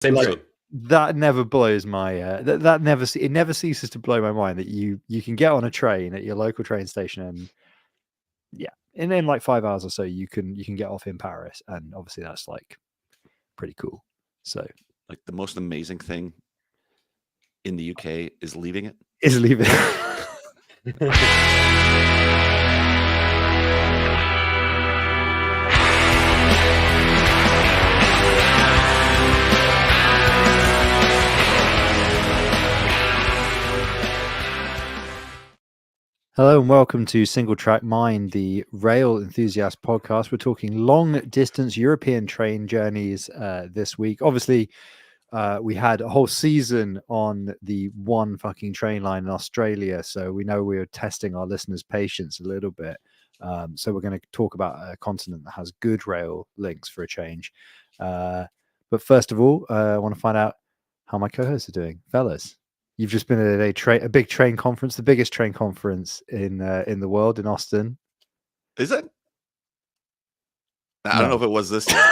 Same Like, train. that never blows my it never ceases to blow my mind that you can get on a train at your local train station and in like 5 hours or so you can get off in Paris, and obviously that's like pretty cool. So like the most amazing thing in the UK is leaving it. is leaving. Hello and welcome to Single Track Mind, the rail enthusiast podcast. We're talking long distance European train journeys this week. Obviously, we had a whole season on the one fucking train line in Australia, so we know we were testing our listeners' patience a little bit. So we're going to talk about a continent that has good rail links for a change. But first of all, I want to find out how my co-hosts are doing, fellas. You've just been at a big train conference, the biggest train conference in the world in Austin. Is it? I don't know if it was this year.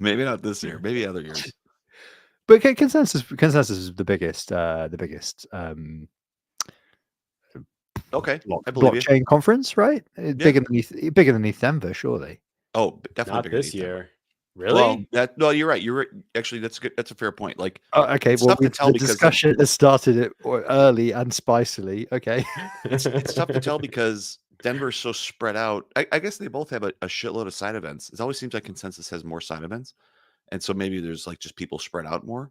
maybe not this year. Maybe other years. But consensus is the biggest. Okay, I believe blockchain you. conference, right? Bigger than East Denver, surely. Oh, definitely not bigger this than year. Really? Well, no, you're right. You're right. Actually, that's good. That's a fair point. Like, okay, it's well, tough to tell the because discussion has started it early and spicily. Okay, it's tough to tell because Denver's so spread out. I guess they both have a shitload of side events. It always seems like Consensus has more side events, and so maybe there's like just people spread out more.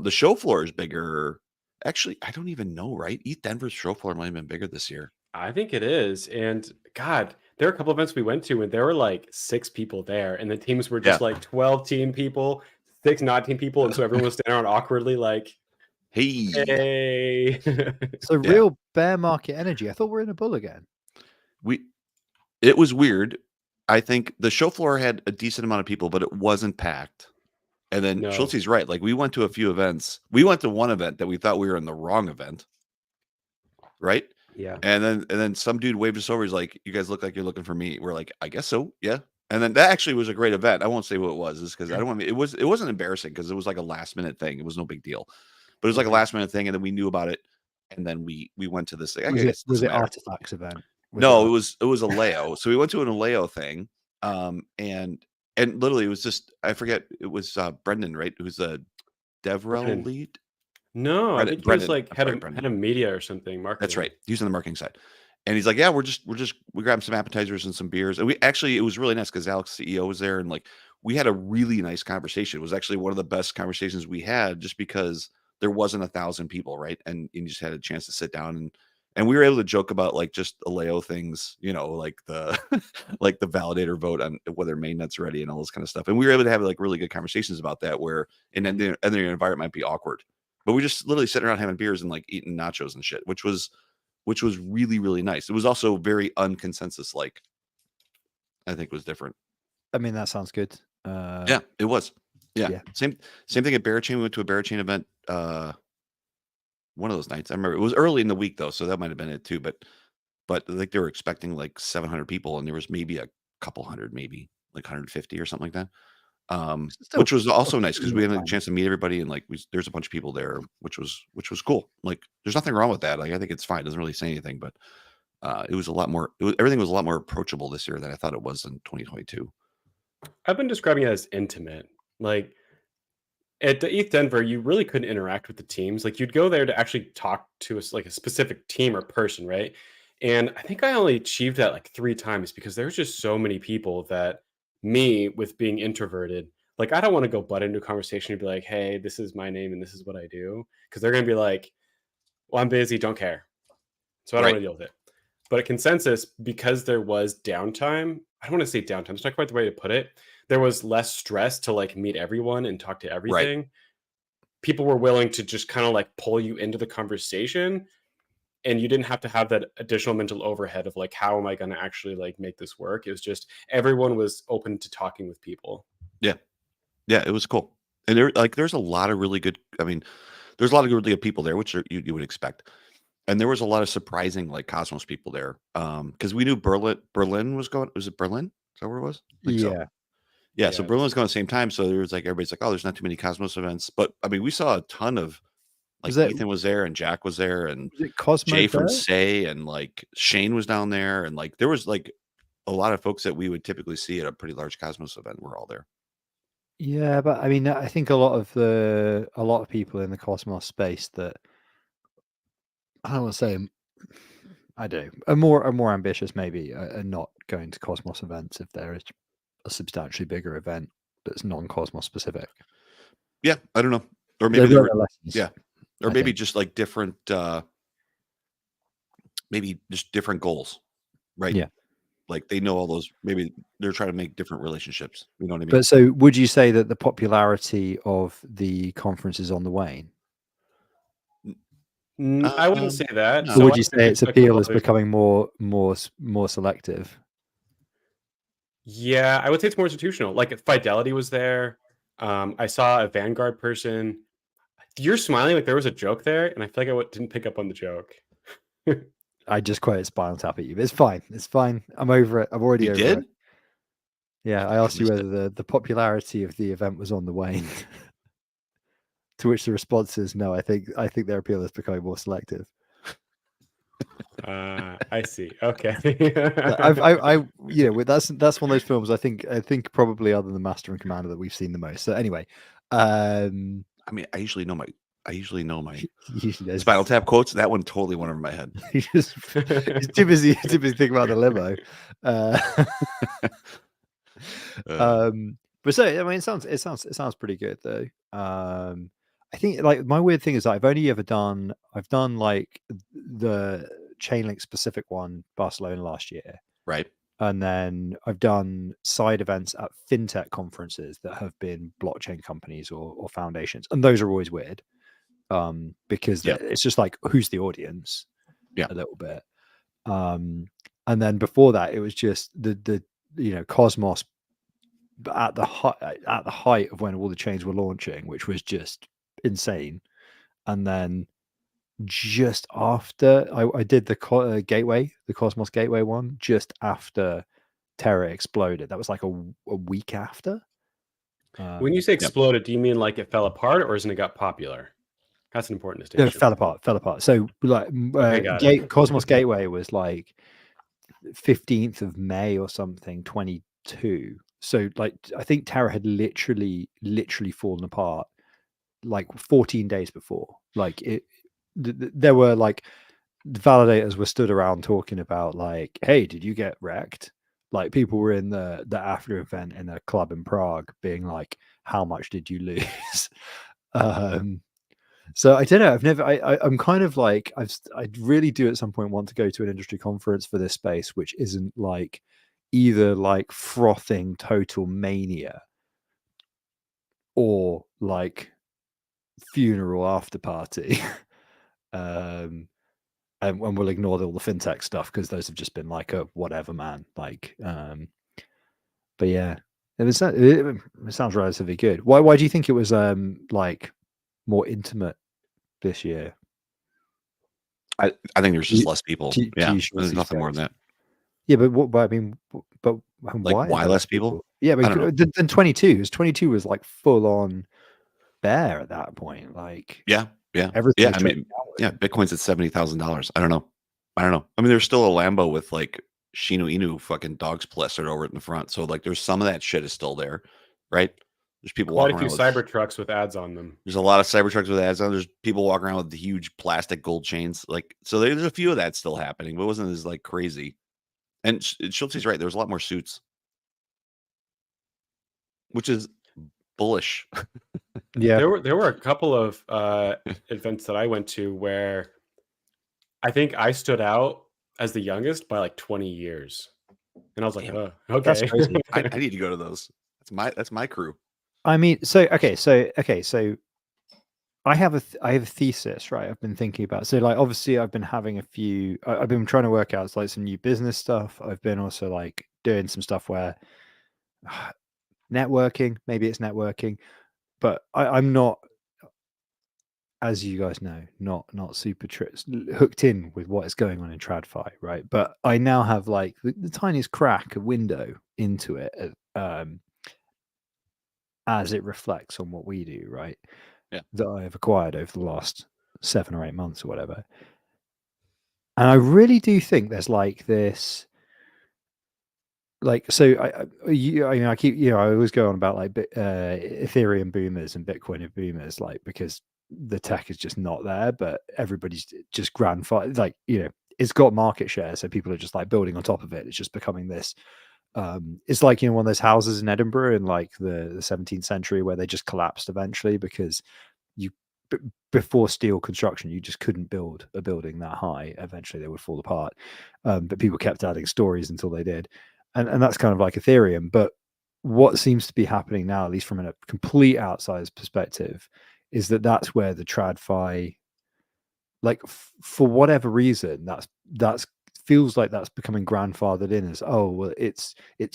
The show floor is bigger. Actually, I don't even know. Right? East Denver's show floor might have been bigger this year. I think it is. And God, there are a couple events we went to and there were like 6 people there, and the teams were just like 12 team people, 6 not team people, and so everyone was standing around awkwardly like, hey. So real bear market energy. I thought we're in a bull again. It was weird. I think the show floor had a decent amount of people, but it wasn't packed. And then Schultze's right. Like, we went to a few events. We went to one event that we thought we were in the wrong event. Right? Yeah. And then some dude waved us over. He's like, "You guys look like you're looking for me." We're like, "I guess so." Yeah. And then that actually was a great event. I won't say what it was, because I don't want to. It wasn't embarrassing because it was like a last minute thing. It was no big deal, but it was like a last minute thing, and then we knew about it, and then we went to this thing. Was it Artifacts event? No, it was a Leo. So we went to an Leo thing, and literally it was just, I forget, it was Brendan, right? Who's the DevRel lead. No, I think he was like head of media or something. Marketing. That's right. He was on the marketing side. And he's like, yeah, we grabbed some appetizers and some beers. And it was really nice because Alex, CEO, was there. And like, we had a really nice conversation. It was actually one of the best conversations we had, just because there wasn't 1,000 people, right? And you just had a chance to sit down and we were able to joke about like just Aleo things, like the like the validator vote on whether mainnet's ready and all this kind of stuff. And we were able to have like really good conversations about that, where in the environment might be awkward. But we just literally sitting around having beers and like eating nachos and shit, which was really, really nice. It was also very unconsensus like. I think it was different. I mean, that sounds good. Yeah, it was. Yeah. Same thing at Barachain. We went to a Barachain event one of those nights. I remember it was early in the week though, so that might have been it too. But I think they were expecting like 700 people, and there was maybe a couple hundred, maybe like 150 or something like that. Which was also nice because we had a chance to meet everybody, and like there's a bunch of people there, which was cool. Like, there's nothing wrong with that. Like, I think it's fine. It doesn't really say anything, but it was a lot more. Everything was a lot more approachable this year than I thought it was in 2022. I've been describing it as intimate. Like, at the ETH Denver, you really couldn't interact with the teams. Like, you'd go there to actually talk to a specific team or person, right? And I think I only achieved that like 3 times because there was just so many people that me, with being introverted, like, I don't want to go butt into a conversation and be like, hey, this is my name and this is what I do. Because they're going to be like, well, I'm busy, don't care. So I don't want to deal with it. But at Consensus, because there was downtime, I don't want to say downtime, it's not quite the way to put it. There was less stress to like meet everyone and talk to everything. Right. People were willing to just kind of like pull you into the conversation, and you didn't have to have that additional mental overhead of like, how am I going to actually like make this work? It was just everyone was open to talking with people. Yeah, it was cool. And there's a lot of really good. I mean, there's a lot of really good people there, which you would expect. And there was a lot of surprising like Cosmos people there, because we knew Berlin was going. Was it Berlin? Is that where it was? Yeah. Yeah, so Yes. Berlin was going at the same time, so there was like everybody's like, "Oh, there's not too many Cosmos events," but I mean, we saw a ton of Was like it Ethan was there and Jack was there and Cosmo Jay from Fair? Say and like Shane was down there and like there was like a lot of folks that we would typically see at a pretty large Cosmos event were all there. Yeah, but I mean, I think a lot of people in the Cosmos space that I don't want to say I do are more ambitious maybe are not going to Cosmos events if there is a substantially bigger event that's non-Cosmos specific. Yeah, I don't know. Or They've maybe they learned were their lessons. yeah. Or I maybe think. just like different maybe just different goals, right? Yeah. Like they know all those maybe they're trying to make different relationships. You know what I mean? But so would you say that the popularity of the conference is on the wane? I wouldn't say that. Or No. So would I you took say its a couple appeal is others. becoming more selective? Yeah, I would say it's more institutional. Like Fidelity was there. I saw a Vanguard person. You're smiling like there was a joke there, and I feel like didn't pick up on the joke. I just quoted Spinal Tap at you. It's fine. It's fine. I'm over it. I'm already You over did? it. Yeah, I I asked you missed whether it. the popularity of the event was on the wane. To which the response is no. I think their appeal is becoming more selective. I see. Okay. That's one of those films. I think probably other than Master and Commander that we've seen the most. So anyway, I mean, I usually know my usually there's Spinal Tap quotes. That one totally went over my head. he's too busy thinking about the limo. But so I mean, it sounds pretty good though. I think like my weird thing is that I've done like the Chainlink specific one Barcelona last year, Right. and then I've done side events at fintech conferences that have been blockchain companies or foundations, and those are always weird because Yeah. it's just like who's the audience Yeah. a little bit. And then before that, it was just the Cosmos at the height of when all the chains were launching, which was just insane. And then just after I did the gateway, the Cosmos Gateway one, just after Terra exploded. That was like a week after. When you say Yep. exploded, do you mean like it fell apart, or isn't it got popular? That's an important No, distinction. it fell apart. So like Okay, got it. Cosmos Gateway was like 15th of May or something, 22. So like I think Terra had literally fallen apart like 14 days before. Like there were like the validators were stood around talking about like, hey, did you get wrecked? Like people were in the after event in a club in Prague being like, how much did you lose? So I don't know. I'm kind of like I really do at some point want to go to an industry conference for this space, which isn't like either like frothing total mania or like funeral after party. And we'll ignore all the fintech stuff because those have just been like a whatever, man. Like, but yeah, it sounds relatively good. Why do you think it was like more intimate this year? I think there's just less people. Do Yeah. you There's see nothing more than that. Yeah, but what? But I mean, but Like why? Is why there less people? Yeah, I don't know. but then 22. Because 22 was like full on bear at that point. Like Yeah. Yeah. everything Yeah. was I trading mean, yeah, downward. Bitcoin's at $70,000. I don't know. I mean, there's still a Lambo with like Shinu Inu fucking dogs plastered over it in the front. So like there's some of that shit is still there, right? There's people Quite a walking few around with Cybertrucks with ads on them. there's a lot of Cybertrucks with ads on. There's people walking around with the huge plastic gold chains. Like so there's a few of that still happening, but it wasn't as like crazy. And Schulte's right, there was a lot more suits, which is bullish. Yeah, There were a couple of events that I went to where I think I stood out as the youngest by like 20 years. And I was like, Damn, that's okay. crazy. I need to go to those. That's my crew. I mean, so I have a thesis, right? I've been thinking about. So like, obviously, I've been having a few. I've been trying to work out like some new business stuff. I've been also like doing some stuff where networking. Maybe it's networking, but I'm not, as you guys know, not super hooked in with what is going on in TradFi, right? But I now have like the tiniest crack, a window into it. as it reflects on what we do, right? Yeah. That I have acquired over the last 7 or 8 months or whatever. And I really do think there's like this, like, so I keep, I always go on about like Ethereum boomers and Bitcoin boomers, like, because the tech is just not there, but everybody's just grandfather, like, it's got market share, so people are just like building on top of it. It's just becoming this. It's like, one of those houses in Edinburgh in like the 17th century where they just collapsed eventually because you before steel construction you just couldn't build a building that high. Eventually they would fall apart, but people kept adding stories until they did, and that's kind of like Ethereum. But what seems to be happening now, at least from a complete outsider's perspective, is that that's where the tradfi, like, for whatever reason, that's feels like that's becoming grandfathered in as, oh well, it's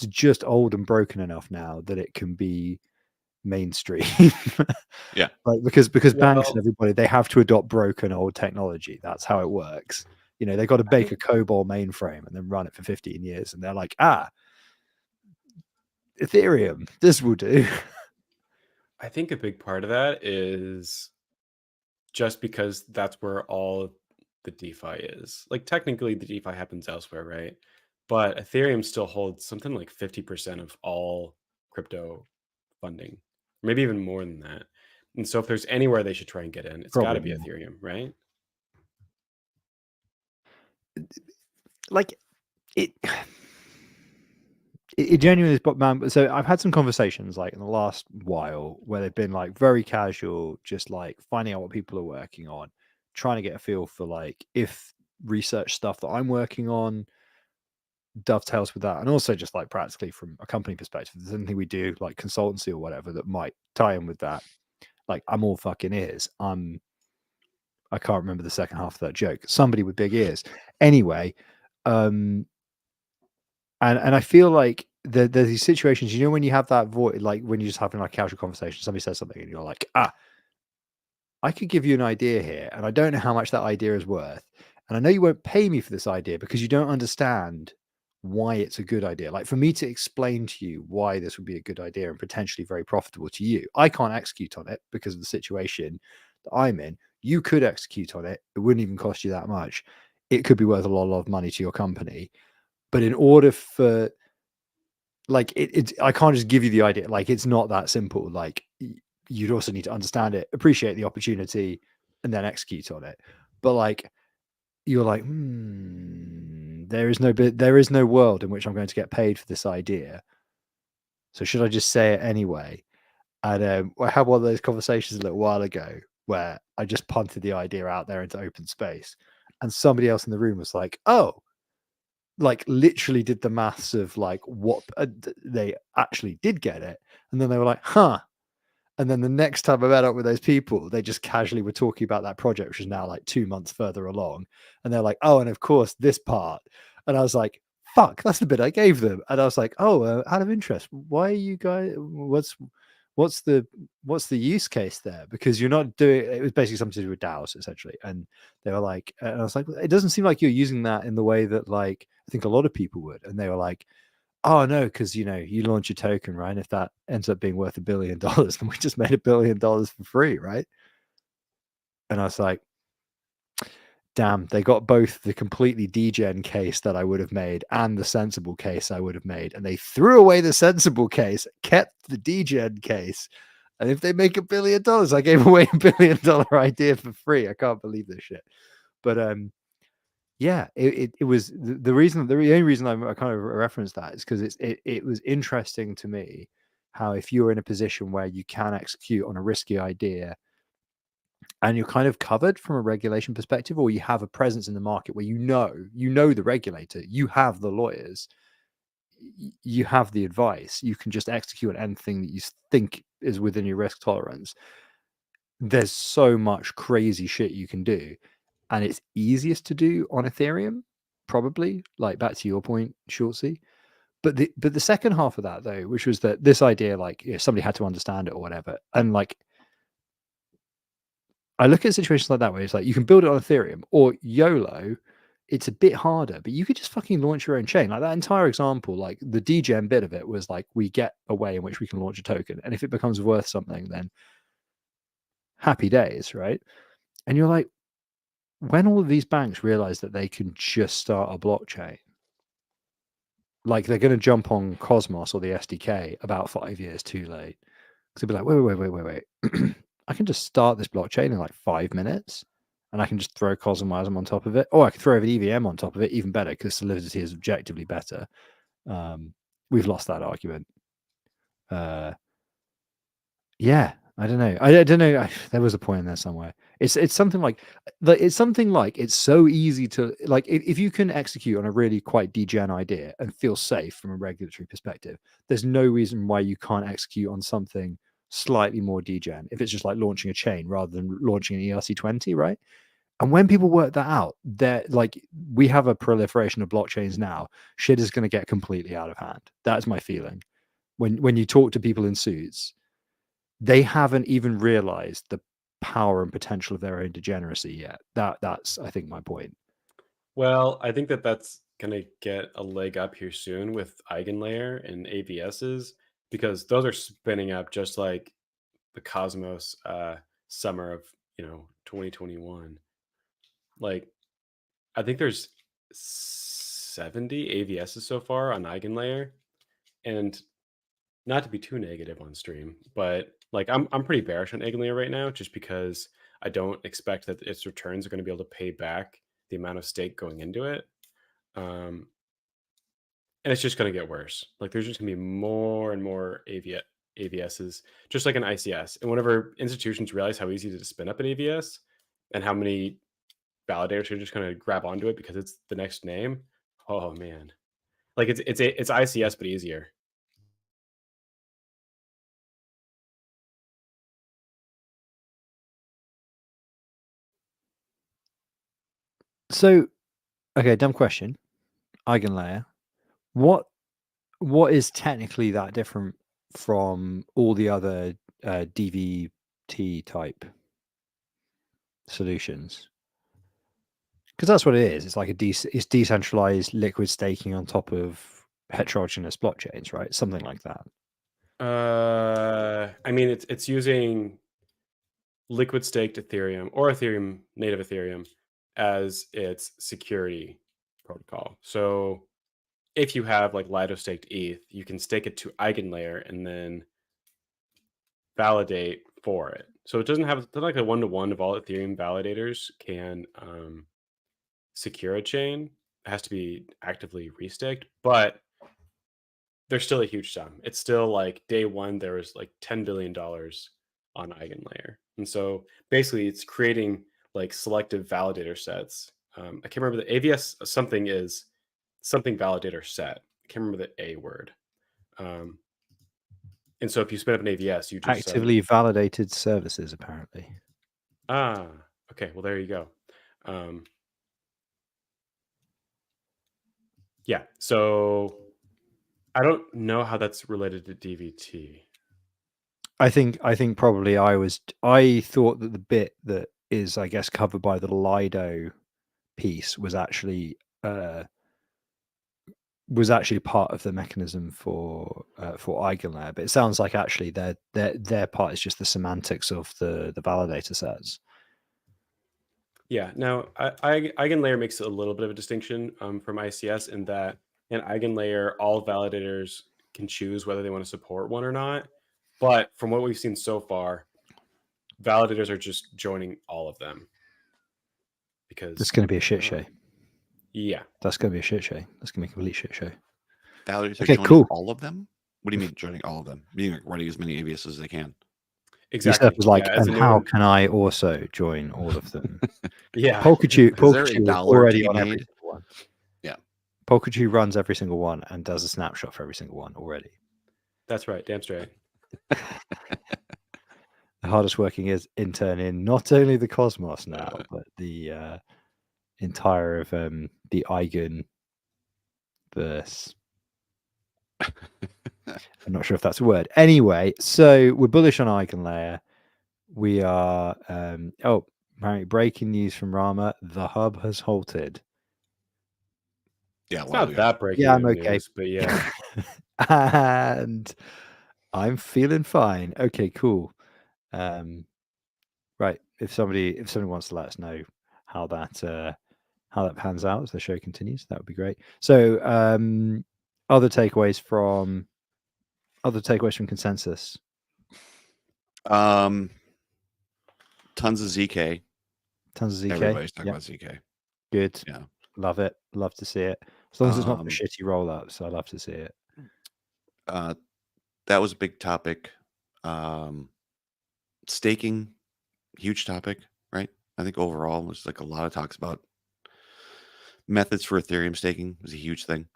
just old and broken enough now that it can be mainstream. Yeah. Like, because banks and Well, everybody, they have to adopt broken old technology. That's how it works. They got to I bake think a COBOL mainframe and then run it for 15 years, and they're like, Ethereum, this will do. I think a big part of that is just because that's where all the DeFi is. Like technically the DeFi happens elsewhere, right? But Ethereum still holds something like 50% of all crypto funding, maybe even more than that. And so if there's anywhere they should try and get in, it's got Probably to be more. Ethereum, right? Like, it it genuinely is, but man, so I've had some conversations like in the last while where they've been like very casual, just like finding out what people are working on, trying to get a feel for like if research stuff that I'm working on dovetails with that, and also just like practically from a company perspective, if there's anything we do like consultancy or whatever that might tie in with that, like, I'm all fucking ears. I can't remember the second half of that joke. Somebody with big ears. Anyway, um, and I feel like there's these situations, when you have that voice, like when you're just having like a casual conversation, somebody says something and you're like, I could give you an idea here, and I don't know how much that idea is worth. And I know you won't pay me for this idea because you don't understand why it's a good idea. Like, for me to explain to you why this would be a good idea and potentially very profitable to you, I can't execute on it because of the situation that I'm in. You could execute on it. It wouldn't even cost you that much. It could be worth a lot of money to your company. But in order for, like, I can't just give you the idea. Like, it's not that simple. Like, you'd also need to understand it, appreciate the opportunity, and then execute on it. But like, you're like, there is no world in which I'm going to get paid for this idea. So should I just say it anyway? And I had one of those conversations a little while ago where I just punted the idea out there into open space, and somebody else in the room was like, oh, like, literally did the maths of like what they actually did get it, and then they were like, huh. And then the next time I met up with those people, they just casually were talking about that project, which is now like 2 months further along, and they're like, oh, and of course this part. And I was like, fuck, that's the bit I gave them. And I was like, oh, out of interest, why are you guys, what's the use case there? Because you're not doing, it was basically something to do with DAOs essentially. And they were like, and I was like, it doesn't seem like you're using that in the way that, like, I think a lot of people would. And they were like, oh no, because you launch a token, right? And if that ends up being worth $1 billion, then we just made $1 billion for free, right? And I was like, damn, they got both the completely degen case that I would have made and the sensible case I would have made, and they threw away the sensible case, kept the degen case. And if they make $1 billion, I gave away $1 billion idea for free. I can't believe this shit. But yeah, it was the reason. The only reason I kind of referenced that is because it was interesting to me how, if you're in a position where you can execute on a risky idea and you're kind of covered from a regulation perspective, or you have a presence in the market where you know the regulator, you have the lawyers, you have the advice, you can just execute on anything that you think is within your risk tolerance. There's so much crazy shit you can do, and it's easiest to do on Ethereum, probably, like, back to your point, Shortsy. But the second half of that, though, which was that this idea, like, somebody had to understand it or whatever, and like, I look at situations like that where it's like you can build it on Ethereum, or YOLO, it's a bit harder, but you could just fucking launch your own chain. Like that entire example, like the degen bit of it was like, we get a way in which we can launch a token. And if it becomes worth something, then happy days, right? And you're like, when all of these banks realize that they can just start a blockchain, like they're going to jump on Cosmos or the SDK about 5 years too late. Because they'll be like, wait. I can just start this blockchain in like 5 minutes, and I can just throw Cosmosm on top of it, or I can throw an EVM on top of it, even better, because Solidity is objectively better. We've lost that argument. Yeah, I don't know. I don't know. There was a point in there somewhere. It's something like it's so easy to like if you can execute on a really quite degen idea and feel safe from a regulatory perspective, there's no reason why you can't execute on something slightly more degen if it's just like launching a chain rather than launching an ERC20, right? And when people work that out, they're like, we have a proliferation of blockchains now. Shit is going to get completely out of hand. That's my feeling. When you talk to people in suits, they haven't even realized the power and potential of their own degeneracy yet. That's I think my point. Well, I think that that's going to get a leg up here soon with Eigenlayer and AVSs, because those are spinning up just like the Cosmos summer of 2021. Like, I think there's 70 AVSs so far on Eigenlayer, and not to be too negative on stream, but like I'm pretty bearish on Eigenlayer right now, just because I don't expect that its returns are going to be able to pay back the amount of stake going into it. And it's just going to get worse. Like there's just going to be more and more AVSs, just like an ICS. And whenever institutions realize how easy it is to spin up an AVS and how many validators are just going to grab onto it because it's the next name, oh man, like it's ICS but easier. So, okay, dumb question. Eigenlayer. What is technically that different from all the other DVT type solutions? Because that's what it is. It's like it's decentralized liquid staking on top of heterogeneous blockchains, right? Something like that. I mean, it's using liquid staked Ethereum or Ethereum, native Ethereum, as its security protocol. So if you have like Lido staked ETH, you can stake it to Eigenlayer and then validate for it. So it doesn't have like a one-to-one of all Ethereum validators can secure a chain. It has to be actively restaked, but there's still a huge sum. It's still like day one, there was like $10 billion on Eigenlayer. And so basically it's creating like selective validator sets. I can't remember the AVS something is something validator set. I can't remember the A word. And so if you spin up an AVS, you just actively validated services, apparently. Okay. Well, there you go. Yeah. So I don't know how that's related to DVT. I think probably I thought that the bit that is, I guess, covered by the Lido piece was actually part of the mechanism for Eigenlayer, but it sounds like actually their part is just the semantics of the validator sets. Yeah. Now, Eigenlayer makes a little bit of a distinction from ICS in that in Eigenlayer, all validators can choose whether they want to support one or not. But from what we've seen so far, validators are just joining all of them because it's going to be a shit show. Yeah, that's going to be a shit show. That's going to be a complete shit show. Validators are joining all of them? What do you mean joining all of them? Meaning like running as many AVS as they can. Exactly. Was like, and how can I also join all of them? Yeah. Polkadot already on every single one. Yeah. Polkadot runs every single one and does a snapshot for every single one already. That's right. Damn straight. The hardest working is intern in not only the Cosmos now, but the entire of the Eigen verse. I'm not sure if that's a word. Anyway, so we're bullish on Eigenlayer. We are apparently breaking news from Rama. The hub has halted. Yeah, a It's lot of not guys. that breaking Yeah, I'm okay. news, but yeah. And I'm feeling fine. Okay, cool. Right. If somebody wants to let us know how that pans out as the show continues, that would be great. So other takeaways from consensus. Tons of ZK. Tons of ZK. Everybody's talking Yeah. about ZK. Good. Yeah. Love it. Love to see it. As long as it's not for shitty rollouts, I love to see it. That was a big topic. Staking, huge topic, right? I think overall there's like a lot of talks about methods for Ethereum staking was a huge thing.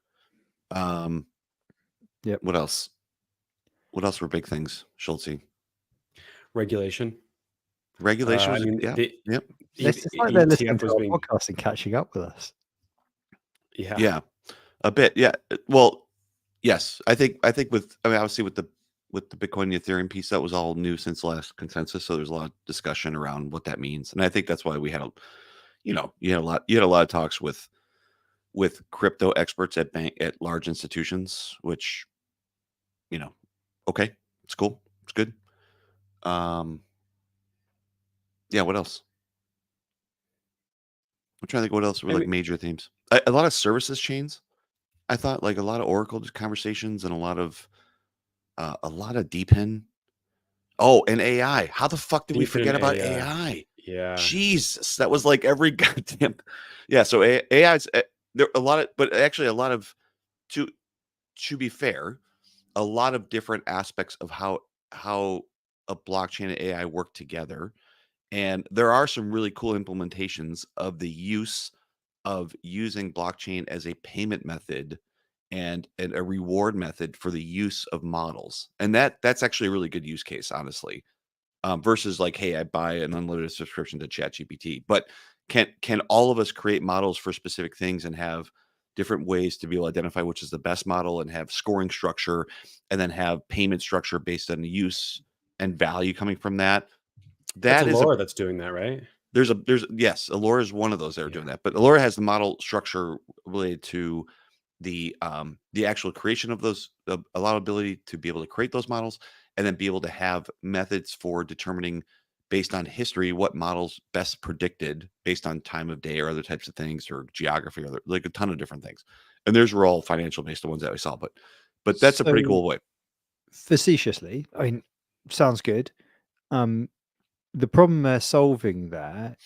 Yep. What else? What else were big things, Schultze? Regulation. Regulation I was mean, yep. It's just like they're listening ETF to was our being podcast and catching up with us. Yeah. A bit. Yeah. Well, yes. I think with obviously with the Bitcoin and Ethereum piece, that was all new since last consensus. So there's a lot of discussion around what that means. And I think that's why we had you had a lot of talks with crypto experts at large institutions, which, okay, it's cool. It's good. Yeah, what else? I'm trying to think what else were like major themes. A lot of services chains. I thought like a lot of Oracle conversations and a lot of DeepIn. Oh, and AI. How the fuck did we forget about AI? Yeah. Jesus, that was like every goddamn. Yeah, so AI's there a lot of, but actually a lot of to be fair, a lot of different aspects of how a blockchain and AI work together. And there are some really cool implementations of the use of using blockchain as a payment method and a reward method for the use of models. And that's actually a really good use case, honestly. Versus like, hey, I buy an unlimited subscription to ChatGPT. But can all of us create models for specific things and have different ways to be able to identify which is the best model and have scoring structure and then have payment structure based on the use and value coming from that? That's That is Allura that's doing that, right? there's yes, Allura is one of those that are doing that, but Allura has the model structure related to the actual creation of those, allowability to be able to create those models, and then be able to have methods for determining based on history what models best predicted based on time of day or other types of things or geography or like a ton of different things. And those were all financial based, the ones that we saw, but that's a pretty cool way. Facetiously, I mean, sounds good. The problem they're solving there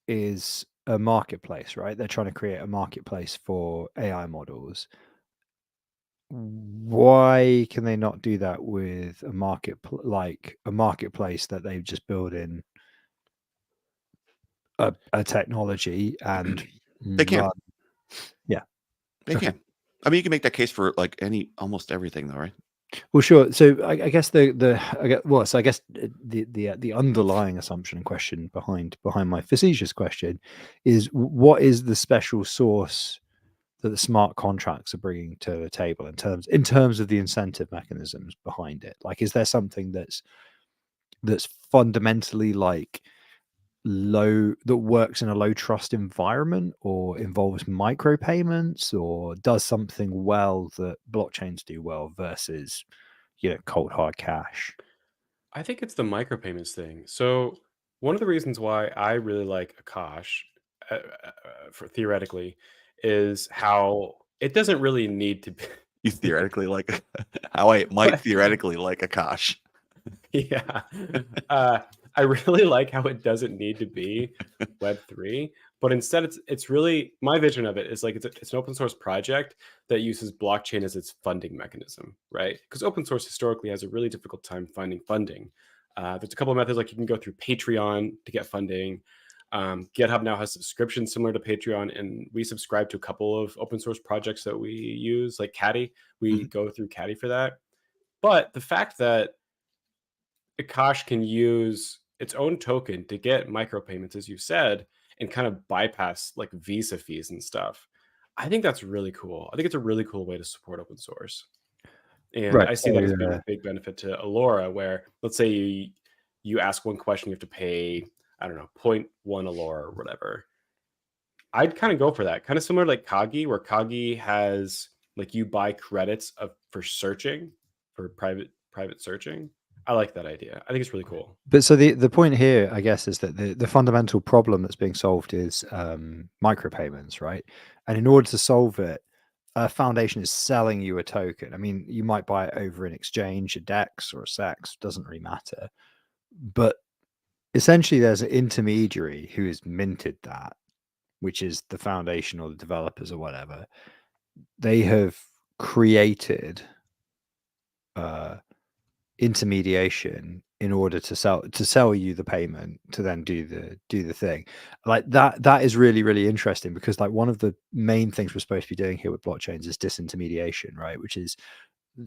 is a marketplace, right? They're trying to create a marketplace for AI models. Why can they not do that with a marketplace that they've just built in a technology and They can. Yeah, they can. I mean, you can make that case for like almost everything, though, right? Well, sure. So I guess I guess the underlying assumption and question behind my facetious question is what is the special source that the smart contracts are bringing to the table in terms of the incentive mechanisms behind it? Like, is there something that's fundamentally like that works in a low trust environment or involves micropayments or does something well that blockchains do well versus cold hard cash? I think it's the micropayments thing. So one of the reasons why I really like Akash, for theoretically, is how it doesn't really need to be. You theoretically like how I might But- theoretically like Akash. Yeah. I really like how it doesn't need to be Web3, but instead it's really my vision of it is like it's an open source project that uses blockchain as its funding mechanism, right? Because open source historically has a really difficult time finding funding. There's a couple of methods like you can go through Patreon to get funding. GitHub now has subscriptions similar to Patreon, and we subscribe to a couple of open source projects that we use, like Caddy. We go through Caddy for that. But the fact that Akash can use its own token to get micropayments, as you said, and kind of bypass like Visa fees and stuff. I think that's really cool. I think it's a really cool way to support open source. And Right. I see that as being a big benefit to Allura, where let's say you ask one question, you have to pay, I don't know, 0.1 Allura or whatever. I'd kind of go for that. Kind of similar like Kagi, where Kagi has like you buy credits for searching, for private searching. I like that idea. I think it's really cool. But so the point here, I guess, is that the fundamental problem that's being solved is micropayments, right? And in order to solve it, a foundation is selling you a token. I mean, you might buy it over an exchange, a DEX or a SEX, doesn't really matter. But essentially, there's an intermediary who has minted that, which is the foundation or the developers or whatever. They have created intermediation in order to sell you the payment to then do the thing. Like that is really interesting, because like one of the main things we're supposed to be doing here with blockchains is disintermediation, right? Which is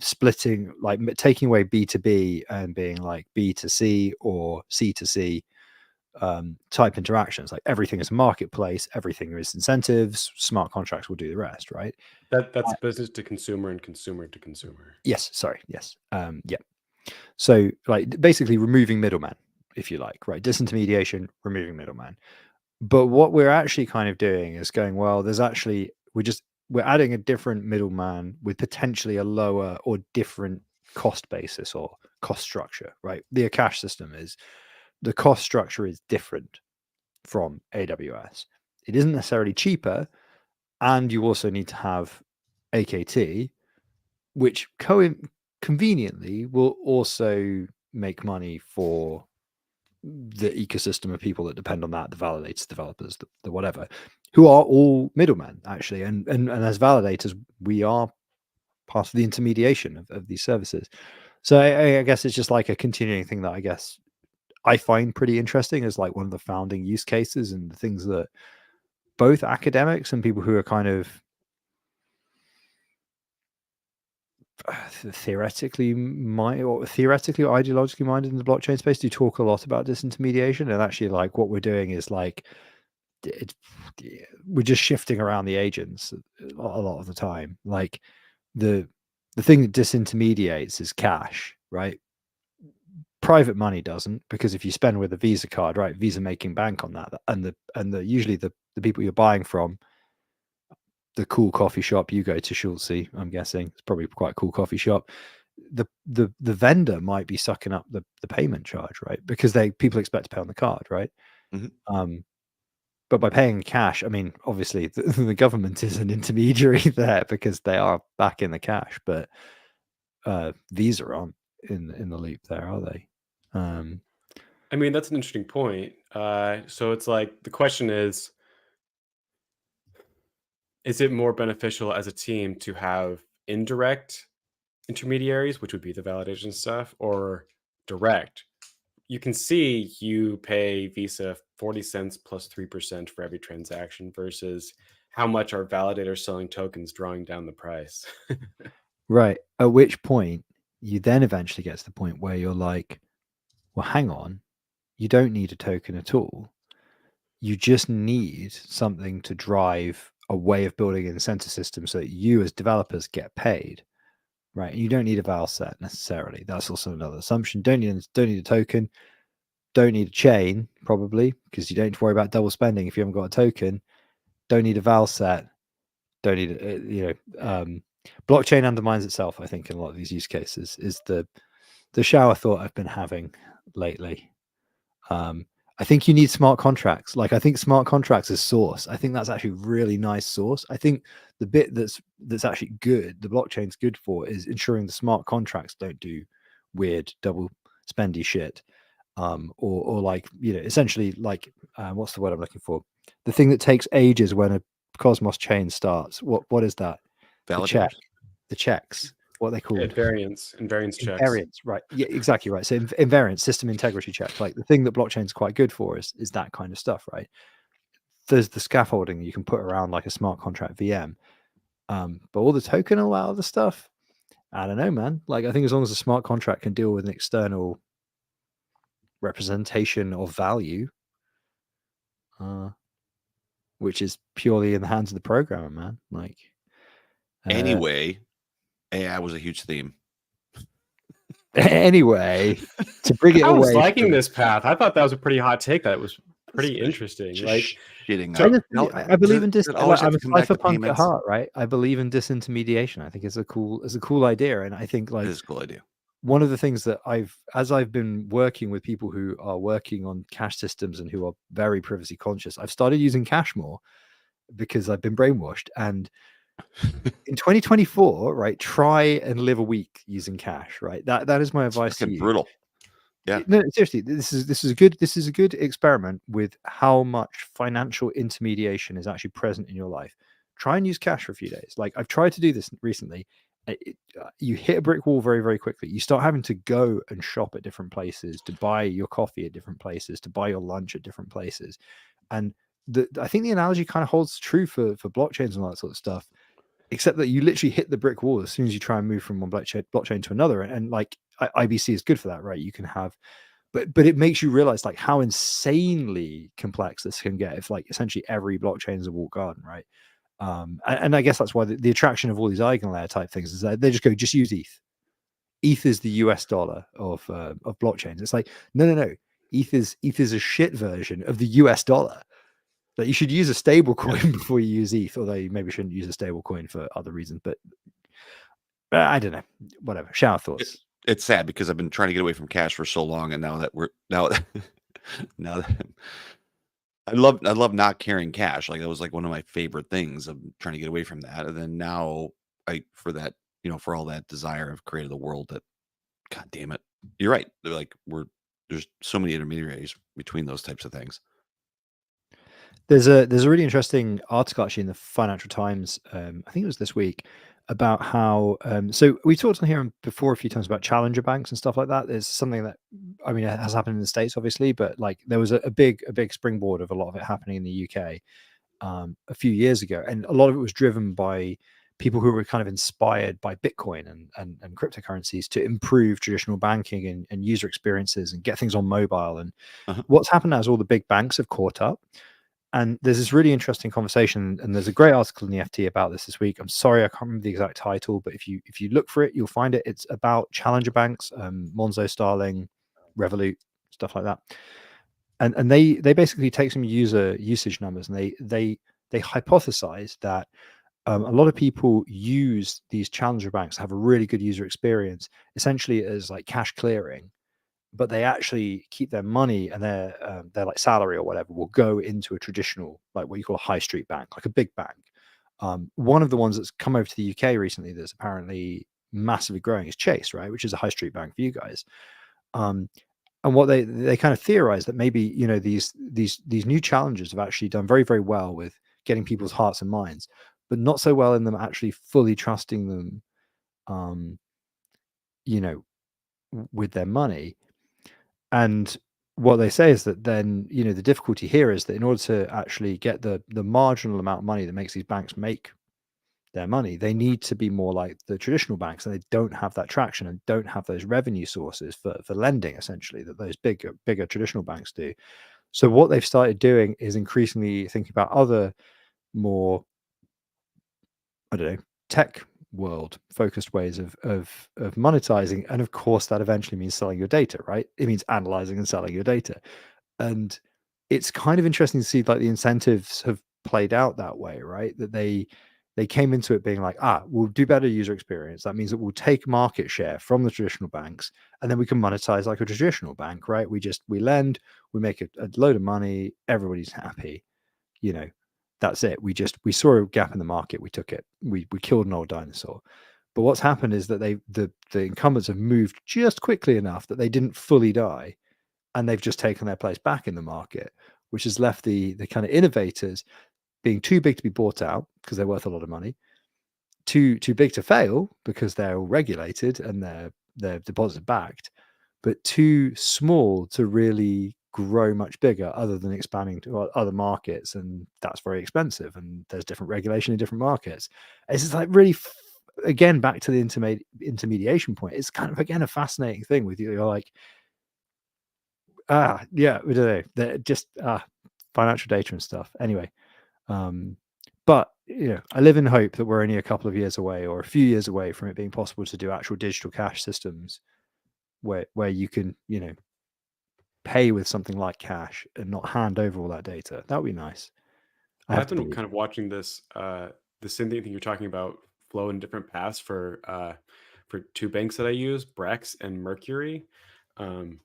splitting, like taking away B2B and being like B2C or C2C type interactions. Like everything is a marketplace, everything is incentives, smart contracts will do the rest, right? That's business to consumer and consumer to consumer. Yes, sorry, yes. Yeah. So like basically removing middlemen, if you like, right? Disintermediation, removing middleman. But what we're actually kind of doing is going, well, there's actually, we're adding a different middleman with potentially a lower or different cost basis or cost structure, right? The Akash system is, the cost structure is different from AWS. It isn't necessarily cheaper, and you also need to have AKT, which conveniently will also make money for the ecosystem of people that depend on that, the validators, developers, the whatever, who are all middlemen actually. And as validators, we are part of the intermediation of these services. So I guess it's just like a continuing thing that I guess I find pretty interesting as like one of the founding use cases, and the things that both academics and people who are kind of theoretically or ideologically minded in the blockchain space do talk a lot about disintermediation. And actually, like what we're doing is like we're just shifting around the agents a lot of the time. Like the thing that disintermediates is cash, right? Private money doesn't, because if you spend with a Visa card, right, Visa making bank on that, and the usually the people you're buying from, the cool coffee shop you go to, Schultz, I'm guessing it's probably quite a cool coffee shop. The vendor might be sucking up the payment charge, right? Because people expect to pay on the card, right? Mm-hmm. But by paying cash, I mean, obviously the government is an intermediary there because they are back in the cash, but Visa aren't in the loop there, are they? I mean, that's an interesting point. So it's like the question is it more beneficial as a team to have indirect intermediaries, which would be the validation stuff, or direct? You can see you pay Visa 40 cents plus 3% for every transaction versus how much our validator selling tokens drawing down the price. Right. At which point you then eventually get to the point where you're like, well, hang on, you don't need a token at all. You just need something to drive a way of building an incentive system so that you as developers get paid, right? And you don't need a val set necessarily. That's also another assumption. Don't need a token. Don't need a chain, probably, because you don't need to worry about double spending if you haven't got a token. Don't need a val set. Don't need blockchain undermines itself, I think, in a lot of these use cases, is the shower thought I've been having lately. I think you need smart contracts. Like, I think smart contracts is source. I think that's actually really nice source. I think the bit that's actually good, the blockchain's good for, is ensuring the smart contracts don't do weird double spendy shit. Or like, essentially like, what's the word I'm looking for? The thing that takes ages when a Cosmos chain starts. What is that? Validators. The checks. What are they called? Invariance checks. Invariance, right? Yeah, exactly right. So invariance, system integrity check. Like the thing that blockchain's quite good for is that kind of stuff, right? There's the scaffolding you can put around like a smart contract VM. But all the token and all that other stuff, I don't know, man. Like I think as long as a smart contract can deal with an external representation of value, which is purely in the hands of the programmer, man. Like Anyway, AI was a huge theme. Anyway, to bring it I was away liking this path. I thought that was a pretty hot take. That was pretty interesting. just Like, shitting so on. I believe in Does it always have I'm to a come back to cypherpunk at payments? heart, right? I believe in disintermediation. I think it's a cool idea, and I think It like is a cool idea. one of the things that as I've been working with people who are working on cash systems and who are very privacy conscious, I've started using cash more because I've been brainwashed. And in 2024, right, try and live a week using cash, right? That is my It's advice to fucking you. brutal. Yeah. No, seriously, this is a good experiment with how much financial intermediation is actually present in your life. Try and use cash for a few days. Like I've tried to do this recently. You hit a brick wall very, very quickly. You start having to go and shop at different places, to buy your coffee at different places, to buy your lunch at different places. And I think the analogy kind of holds true for blockchains and all that sort of stuff, except that you literally hit the brick wall as soon as you try and move from one blockchain to another. And like IBC is good for that, right? You can have, but it makes you realize like how insanely complex this can get if like essentially every blockchain is a walled garden, right? And I guess that's why the attraction of all these eigenlayer type things is that they just go, just use ETH. ETH is the US dollar of blockchains. It's like, no. ETH is a shit version of the US dollar. Like you should use a stable coin before you use ETH, although you maybe shouldn't use a stable coin for other reasons. But I don't know. Whatever. Shower thoughts. It's sad because I've been trying to get away from cash for so long, and now now that I love not carrying cash. Like that was like one of my favorite things. I'm trying to get away from that, and then now for that for all that desire, I've created a world that, God damn it, you're right. They're like there's so many intermediaries between those types of things. There's a really interesting article actually in the Financial Times. I think it was this week about how. So we talked on here before a few times about challenger banks and stuff like that. There's something that, I mean, it has happened in the States, obviously, but like there was a big springboard of a lot of it happening in the UK a few years ago, and a lot of it was driven by people who were kind of inspired by Bitcoin and cryptocurrencies to improve traditional banking and user experiences and get things on mobile. And what's happened now is all the big banks have caught up. And there's this really interesting conversation, and there's a great article in the FT about this week. I'm sorry, I can't remember the exact title, but if you look for it, you'll find it. It's about challenger banks, Monzo, Starling, Revolut, stuff like that. And they basically take some user usage numbers, and they hypothesize that a lot of people use these challenger banks to have a really good user experience, essentially as like cash clearing, but they actually keep their money and their like salary or whatever will go into a traditional, like what you call a high street bank, like a big bank. One of the ones that's come over to the UK recently that's apparently massively growing is Chase, right, which is a high street bank for you guys. And what they kind of theorize that maybe these new challengers have actually done very, very well with getting people's hearts and minds, but not so well in them actually fully trusting them, with their money. And what they say is that then, the difficulty here is that in order to actually get the marginal amount of money that makes these banks make their money, they need to be more like the traditional banks, and they don't have that traction and don't have those revenue sources for lending, essentially, that those bigger traditional banks do. So what they've started doing is increasingly thinking about other more, I don't know, tech world focused ways of monetizing. And of course that eventually means selling your data, right? It means analyzing and selling your data. And it's kind of interesting to see like the incentives have played out that way, right? That they came into it being like, we'll do better user experience. That means that we'll take market share from the traditional banks, and then we can monetize like a traditional bank, right? We lend, we make a load of money, everybody's happy, that's it. We saw a gap in the market, we took it, we killed an old dinosaur. But what's happened is that the incumbents have moved just quickly enough that they didn't fully die, and they've just taken their place back in the market, which has left the kind of innovators being too big to be bought out because they're worth a lot of money, too big to fail because they're all regulated and their deposit backed, but too small to really grow much bigger other than expanding to other markets, and that's very expensive, and there's different regulation in different markets. It's just like really again back to the intermediation point. It's kind of again a fascinating thing with you're like, yeah, we don't know, they're just financial data and stuff anyway. But I live in hope that we're only a couple of years away or a few years away from it being possible to do actual digital cash systems where you can pay with something like cash and not hand over all that data. That would be nice. I have I've to been believe. kind of watching this the same thing you're talking about flow in different paths for two banks that I use, Brex and Mercury. Um,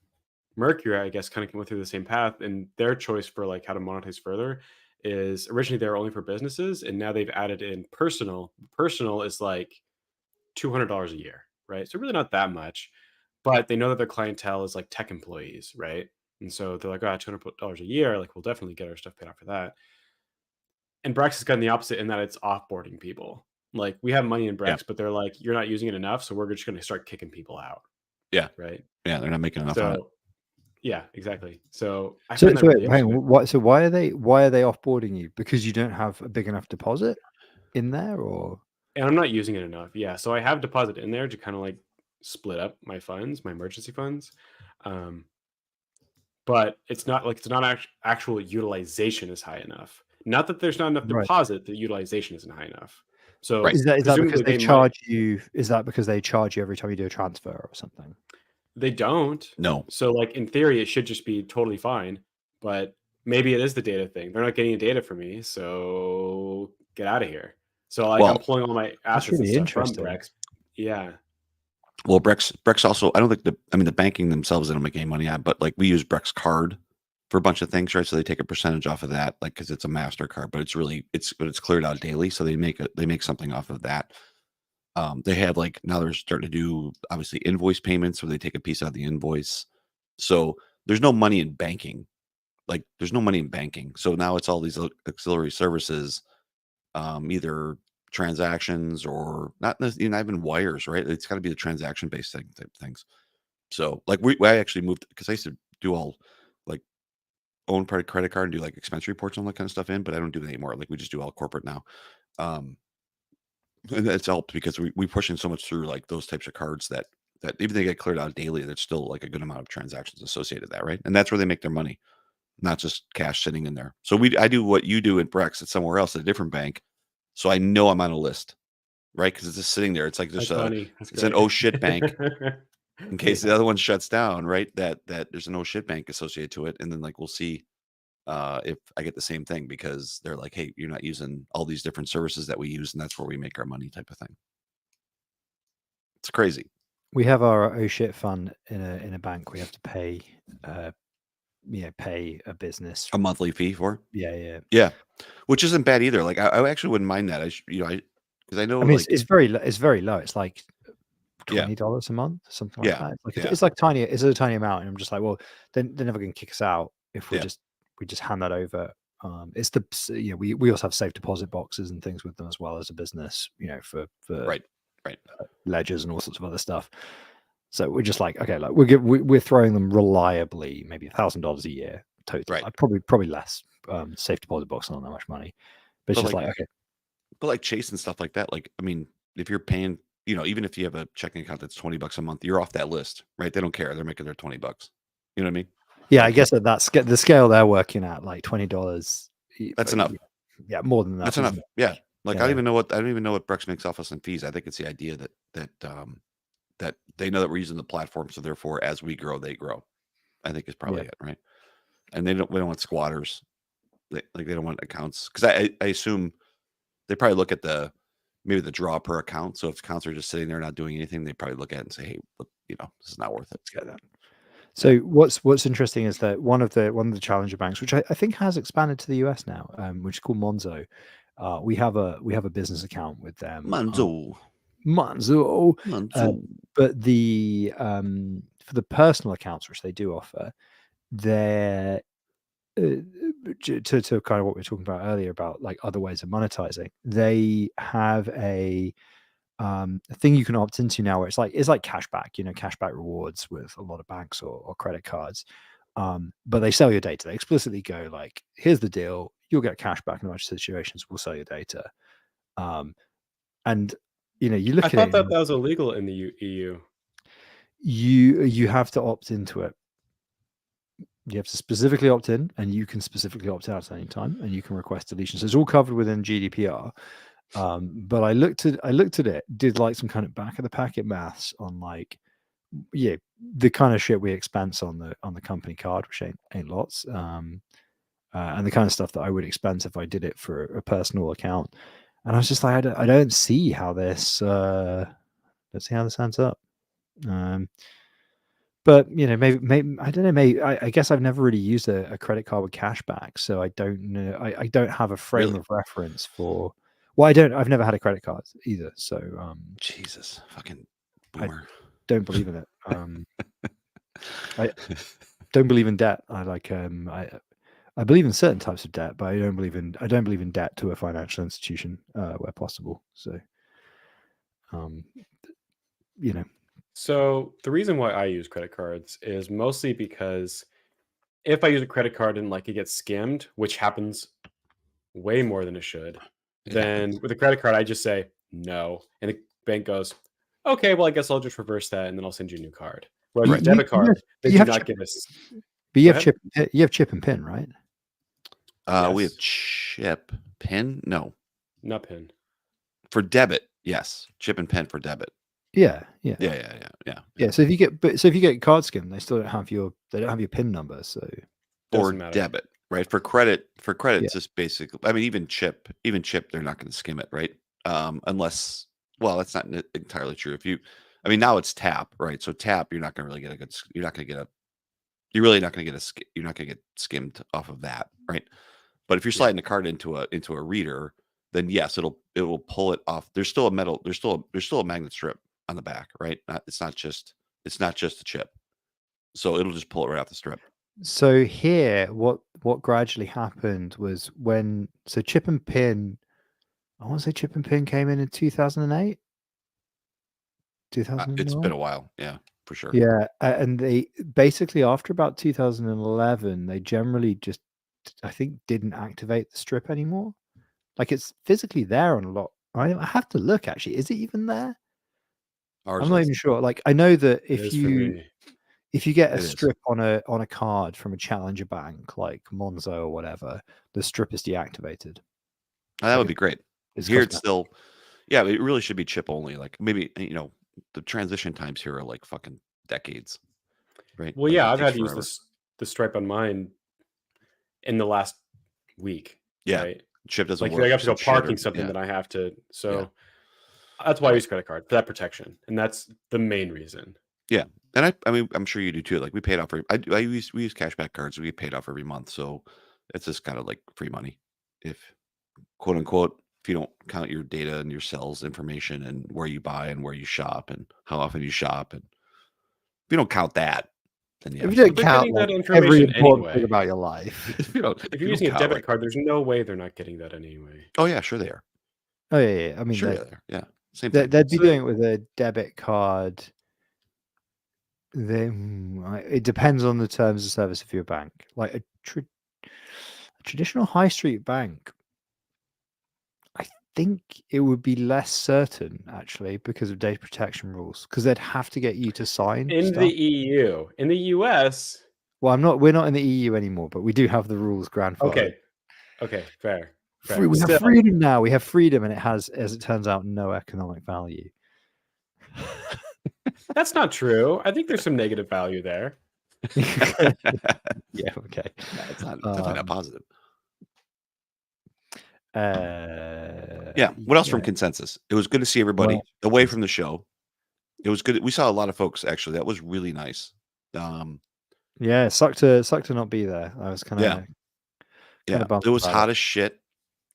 Mercury, I guess, kind of went through the same path, and their choice for like how to monetize further is originally they were only for businesses, and now they've added in personal. Personal is like $200 a year, right? So really not that much, but they know that their clientele is like tech employees, right? And so they're like, $200 a year, like we'll definitely get our stuff paid off for that. And Brex is kind of the opposite in that it's offboarding people. Like we have money in Yeah. Brex, but they're like, you're not using it enough, so we're just going to start kicking people out, Yeah. right? Yeah. They're not making enough on it. So yeah, exactly. So I So, find that so really wait, hang interesting. on. So why are they offboarding you? Because you don't have a big enough deposit in there, or And I'm not using it enough. Yeah. So I have deposit in there to kind of like split up my funds, my emergency funds. Um, but it's not like it's not actual utilization is high enough. Not that there's not enough right? deposit, the utilization isn't high enough. So Right. Is that because presumably they they might. charge you? Is that because they charge you every time you do a transfer or something? They don't. No. So like in theory, it should just be totally fine. But maybe it is the data thing. They're not getting the data from me, so get out of here. So like I'm Well, pulling all my That's assets and really stuff from interesting. Brex. Yeah. well, Brex also, I don't think the banking themselves, they don't make any money on, but like we use Brex card for a bunch of things, right? So they take a percentage off of that, like, cause it's a MasterCard, but it's cleared out daily. So they make something off of that. They have like, now they're starting to do obviously invoice payments where they take a piece out of the invoice. So there's no money in banking. Like there's no money in banking. So now it's all these auxiliary services, either transactions or not even wires, right? It's got to be the transaction based type things. So like I actually moved because I used to do all like own credit card and do like expense reports and all that kind of stuff in, but I don't do it anymore. Like we just do all corporate now. Um, and that's helped because we pushing so much through like those types of cards that even they get cleared out daily, there's still like a good amount of transactions associated with that, right? And that's where they make their money, not just cash sitting in there. So I do what you do in Brex at somewhere else at a different bank. So I know I'm on a list, right? Because it's just sitting there. It's like That's just funny. That's it's an great. oh shit bank in case the Yeah. other one shuts down, right? That there's an oh shit bank associated to it. And then like we'll see if I get the same thing because they're like, hey, you're not using all these different services that we use, and that's where we make our money type of thing. It's crazy. We have our oh shit fund in a bank. We have to pay, pay a business. A monthly fee for? Yeah. Yeah. Which isn't bad either. Like I actually wouldn't mind that. Because I know I mean, like it's very low. It's like yeah, $20 a month, something like yeah, that. Like yeah, it's like tiny. It's a tiny amount, and I'm just like, well, then they're never going to kick us out if yeah. we just hand that over. It's we also have safe deposit boxes and things with them as well as a business, for Right. ledgers and all sorts of other stuff. So we're just like, okay, like we're throwing them reliably maybe $1,000 a year total. Right. Like probably less. Safe deposit box not that much money, but it's But just like okay, But like Chase and stuff like that, like I mean, if you're paying, even if you have a checking account that's $20 a month, you're off that list, right? They don't care. They're making their $20. You know what I mean? yeah, I Like guess that's the scale they're working at, like $20. that's enough. Yeah, more than That's enough, isn't enough. it? Yeah. Like Yeah, I don't even know what Brex makes off us in fees. I think it's the idea that they know that we're using the platform, so therefore as we grow, they grow. I think is probably it, right? And we don't want squatters. They don't want accounts because I assume they probably look at maybe the draw per account. So if accounts are just sitting there not doing anything, they probably look at it and say, hey, look, this is not worth it. let's get that. So what's interesting is that one of the challenger banks, which I think has expanded to the US now, which is called Monzo. We have a business account with them. Manzo. Monzo. Manzo. But the for the personal accounts, which they do offer, they're to kind of what we were talking about earlier about like other ways of monetizing. They have a thing you can opt into now where it's like cashback, cashback rewards with a lot of banks or credit cards. But they sell your data. They explicitly go like, here's the deal, you'll get cash back in a bunch of situations, we'll sell your data. And you look I at thought it that and that was illegal in the EU. you have to opt into it. You have to specifically opt in, and you can specifically opt out at any time, and you can request deletion. So it's all covered within GDPR. But I looked at it, did like some kind of back of the packet maths on like yeah, the kind of shit we expense on the company card, which ain't lots, and the kind of stuff that I would expense if I did it for a personal account. And I was just like, I don't see how this let's see how this ends up. But maybe I don't know. Maybe I guess I've never really used a credit card with cashback, so I don't know. I don't have a frame Really? of reference for. Well, I've never had a credit card either, so Jesus, fucking I boomer. don't believe in it. I don't believe in debt. I believe in certain types of debt, but I don't believe in debt to a financial institution where possible. So, you know, So the reason why I use credit cards is mostly because if I use a credit card and like it gets skimmed, which happens way more than it should, It then happens. with a credit card, I just say no. And the bank goes, okay, well, I guess I'll just reverse that and then I'll send you a new card. Whereas you, with a Right. debit you, card, they you do have not chip, get us. but Go ahead. you have chip and pin, right? We have Yes. chip pin. No, Not PIN. for debit. Yes, chip and pin for debit. Yeah. Yeah. So if you get card skim, they still don't have your pin number. So Or Doesn't matter. debit, right? For credit, Yeah. it's just basically. I mean, even chip, they're not going to skim it, right? Unless, well, that's not entirely true. I mean, now it's tap, right? So tap, you're not going to really get a good. You're not going to get a. You're really not going to get you're not going to get skimmed off of that, right? But if you're Yeah. sliding the card into a reader, then yes, it will pull it off. There's still a magnet strip on the back, right? It's not just a chip, so it'll just pull it right off the strip. So here, what gradually happened was so chip and pin. I want to say chip and pin came in 2008, It's 2009. been a while, yeah, for sure. Yeah, and they basically after about 2011, they generally just I think didn't activate the strip anymore. Like it's physically there on a lot. I have to look actually. Is it even there? Ours I'm not is. even sure. Like I know that It is for me. if you get a It is. strip on a card from a challenger bank like Monzo or whatever, the strip is deactivated. That would be great. It's Here it's cosmetic. still, yeah, it really should be chip only. Like maybe the transition times here are like fucking decades, right? Well, Like yeah, it I've takes had to use forever. the stripe on mine in the last week, Yeah, right? chip doesn't Like work. I or have to go some shit, or parking something yeah, that I have to. So yeah, that's why I yeah, use credit card for that protection, and that's the main reason. yeah. And I mean, I'm sure you do too. Like we paid off. We use cashback cards. We get paid off every month, so it's just kind of like free money, if quote unquote. If you don't count your data and your sales information and where you buy and where you shop and how often you shop, and if you don't count that, then yeah, If you it's don't They're count getting like that every information important thing anyway. about your life. if you don't If if you're you don't using a count, debit like, card, there's no way they're not getting that anyway. oh yeah, sure they are. Oh yeah. I mean, Sure, yeah, yeah, same thing. they'd be So doing it with a debit card. It depends on the terms of service of your bank. Like a traditional high street bank, I think it would be less certain actually because of data protection rules. Because they'd have to get you to sign in the stuff. EU, in the US, Well, we're not in the EU anymore, but we do have the rules grandfathered. okay, fair. We have Still, freedom now. We have freedom, and it has, as it turns out, no economic value. that's not true. I think there's some negative value there. Yeah. Okay. It's not definitely not positive. Yeah. What else from consensus? It was good to see everybody away from the show. It was good. We saw a lot of folks actually. That was really nice. Yeah, sucked to not be there. I was kind of bummed It was about hot as shit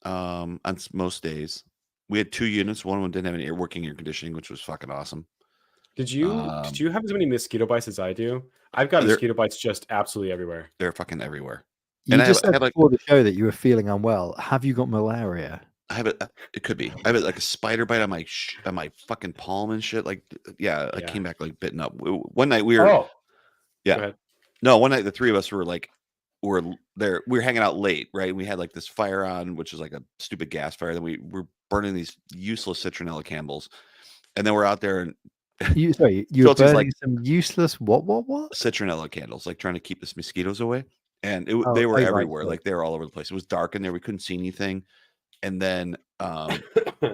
on most days. We had 2 units. One of them didn't have any working air conditioning, which was fucking awesome. Did you have as many mosquito bites as I do? I've got mosquito bites just absolutely everywhere. They're fucking everywhere. You just said before the show that you were feeling unwell. Have you got malaria? I have it. It could be. I have it like a spider bite on my fucking palm and shit. Like, yeah, I came back like bitten up. One night we were. Oh, yeah. Go ahead. No, one night the three of us were like, we were hanging out late, right? We had like this fire on, which is like a stupid gas fire. Then we were burning these useless citronella candles, and then we're out there and you were burning some useless what citronella candles, like trying to keep the mosquitoes away. And they were everywhere, like they were all over the place. It was dark in there. We couldn't see anything. And then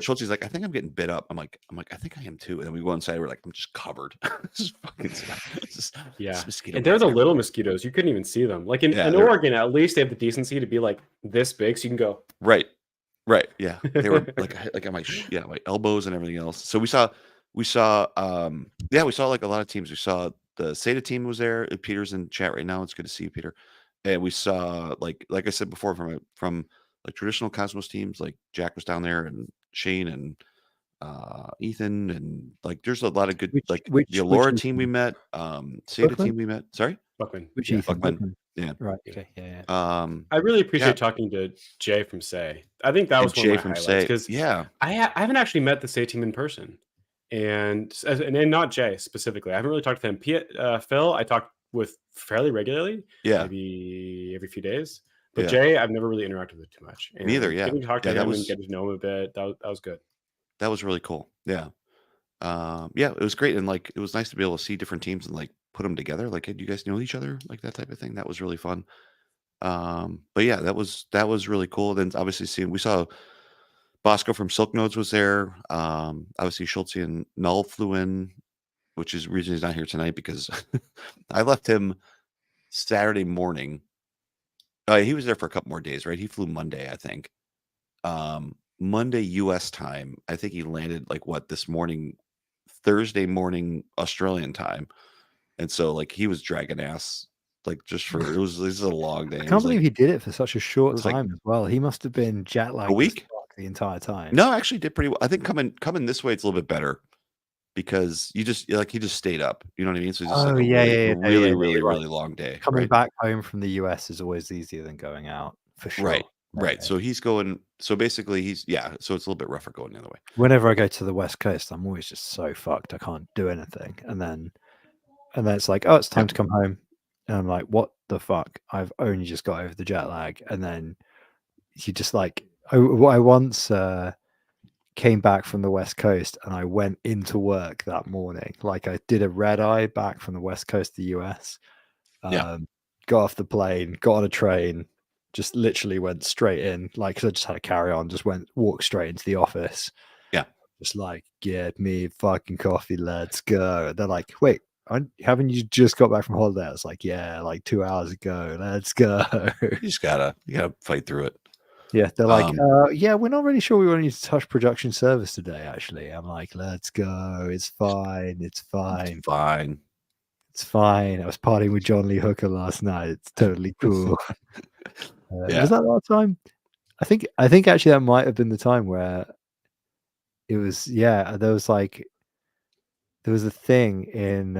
Schultz is like, I think I'm getting bit up. I'm like, I think I am too. And then we go inside. We're like, I'm just covered. This is fucking this Yeah, mosquito and they're bites the little everywhere. mosquitoes. You couldn't even see them. Like in Yeah, they're Oregon, at least they have the decency to be like this big, so you can go. right. Right. Yeah. They were like on my my elbows and everything else. So we saw we saw like a lot of teams. We saw the SATA team was there. Peter's in chat right now. It's good to see you, Peter. And we saw like I said before from like traditional Cosmos teams, like Jack was down there and Shane and Ethan, and like there's a lot of good, like the Which Allura team we Ethan? met, SATA Buckman? team we met. Sorry, Buckman. Which Yeah. Ethan? Buckman. Yeah. Right. Yeah. Okay. Yeah. I really Yeah. appreciate talking to Jay from Say. I think that And was one Jay of my from highlights Say. because Yeah. I haven't actually met the Say team in person, and not Jay specifically. I haven't really talked to him. Phil, I talk with fairly regularly, Yeah. maybe every few days. But Yeah. Jay, I've never really interacted with too much. And Neither. Yeah. getting to talk to Yeah. That him and was getting to know him a bit, that was good. that was really cool. Yeah. Yeah, it was great, and like it was nice to be able to see different teams and like put them together. Like, hey, do you guys know each other? Like that type of thing. That was really fun. But yeah, that was really cool. Then obviously we saw Bosco from Silk Nodes was there. Obviously Schultze and Null flew in, which is the reason he's not here tonight because I left him Saturday morning. He was there for a couple more days, right? He flew Monday, I think. Monday US time. I think he landed like this morning, Thursday morning Australian time. And so like he was dragging ass like just for this is a long day. I can't believe he did it for such a short was like time as well. He must have been jet lagged a week the entire time. No, actually did pretty well. I think coming this way it's a little bit better because he just stayed up. You know what I mean? So it's just like a really long day. Coming Right? back home from the US is always easier than going out for sure. Right. Right. So he's going. So basically, so it's a little bit rougher going the other way. Whenever I go to the West Coast, I'm always just so fucked. I can't do anything, and then it's like, oh, it's time to come home, and I'm like, what the fuck? I've only just got over the jet lag, and then you just like, I once came back from the West Coast, and I went into work that morning. Like I did a red eye back from the West Coast of the US. Got off the plane, got on a train. Just literally went straight in, like, because I just had to carry on, walked straight into the office. Yeah. Just like, get me fucking coffee, let's go. And they're like, wait, haven't you just got back from holiday? I was like, yeah, like 2 hours ago, let's go. You gotta fight through it. Yeah, they're like, yeah, we're not really sure we want you to touch production service today, actually. I'm like, let's go. It's fine. It's fine. It's fine. It's fine. I was partying with John Lee Hooker last night. It's totally cool. Was that last time? I think actually that might have been the time where it was. Yeah, there was a thing in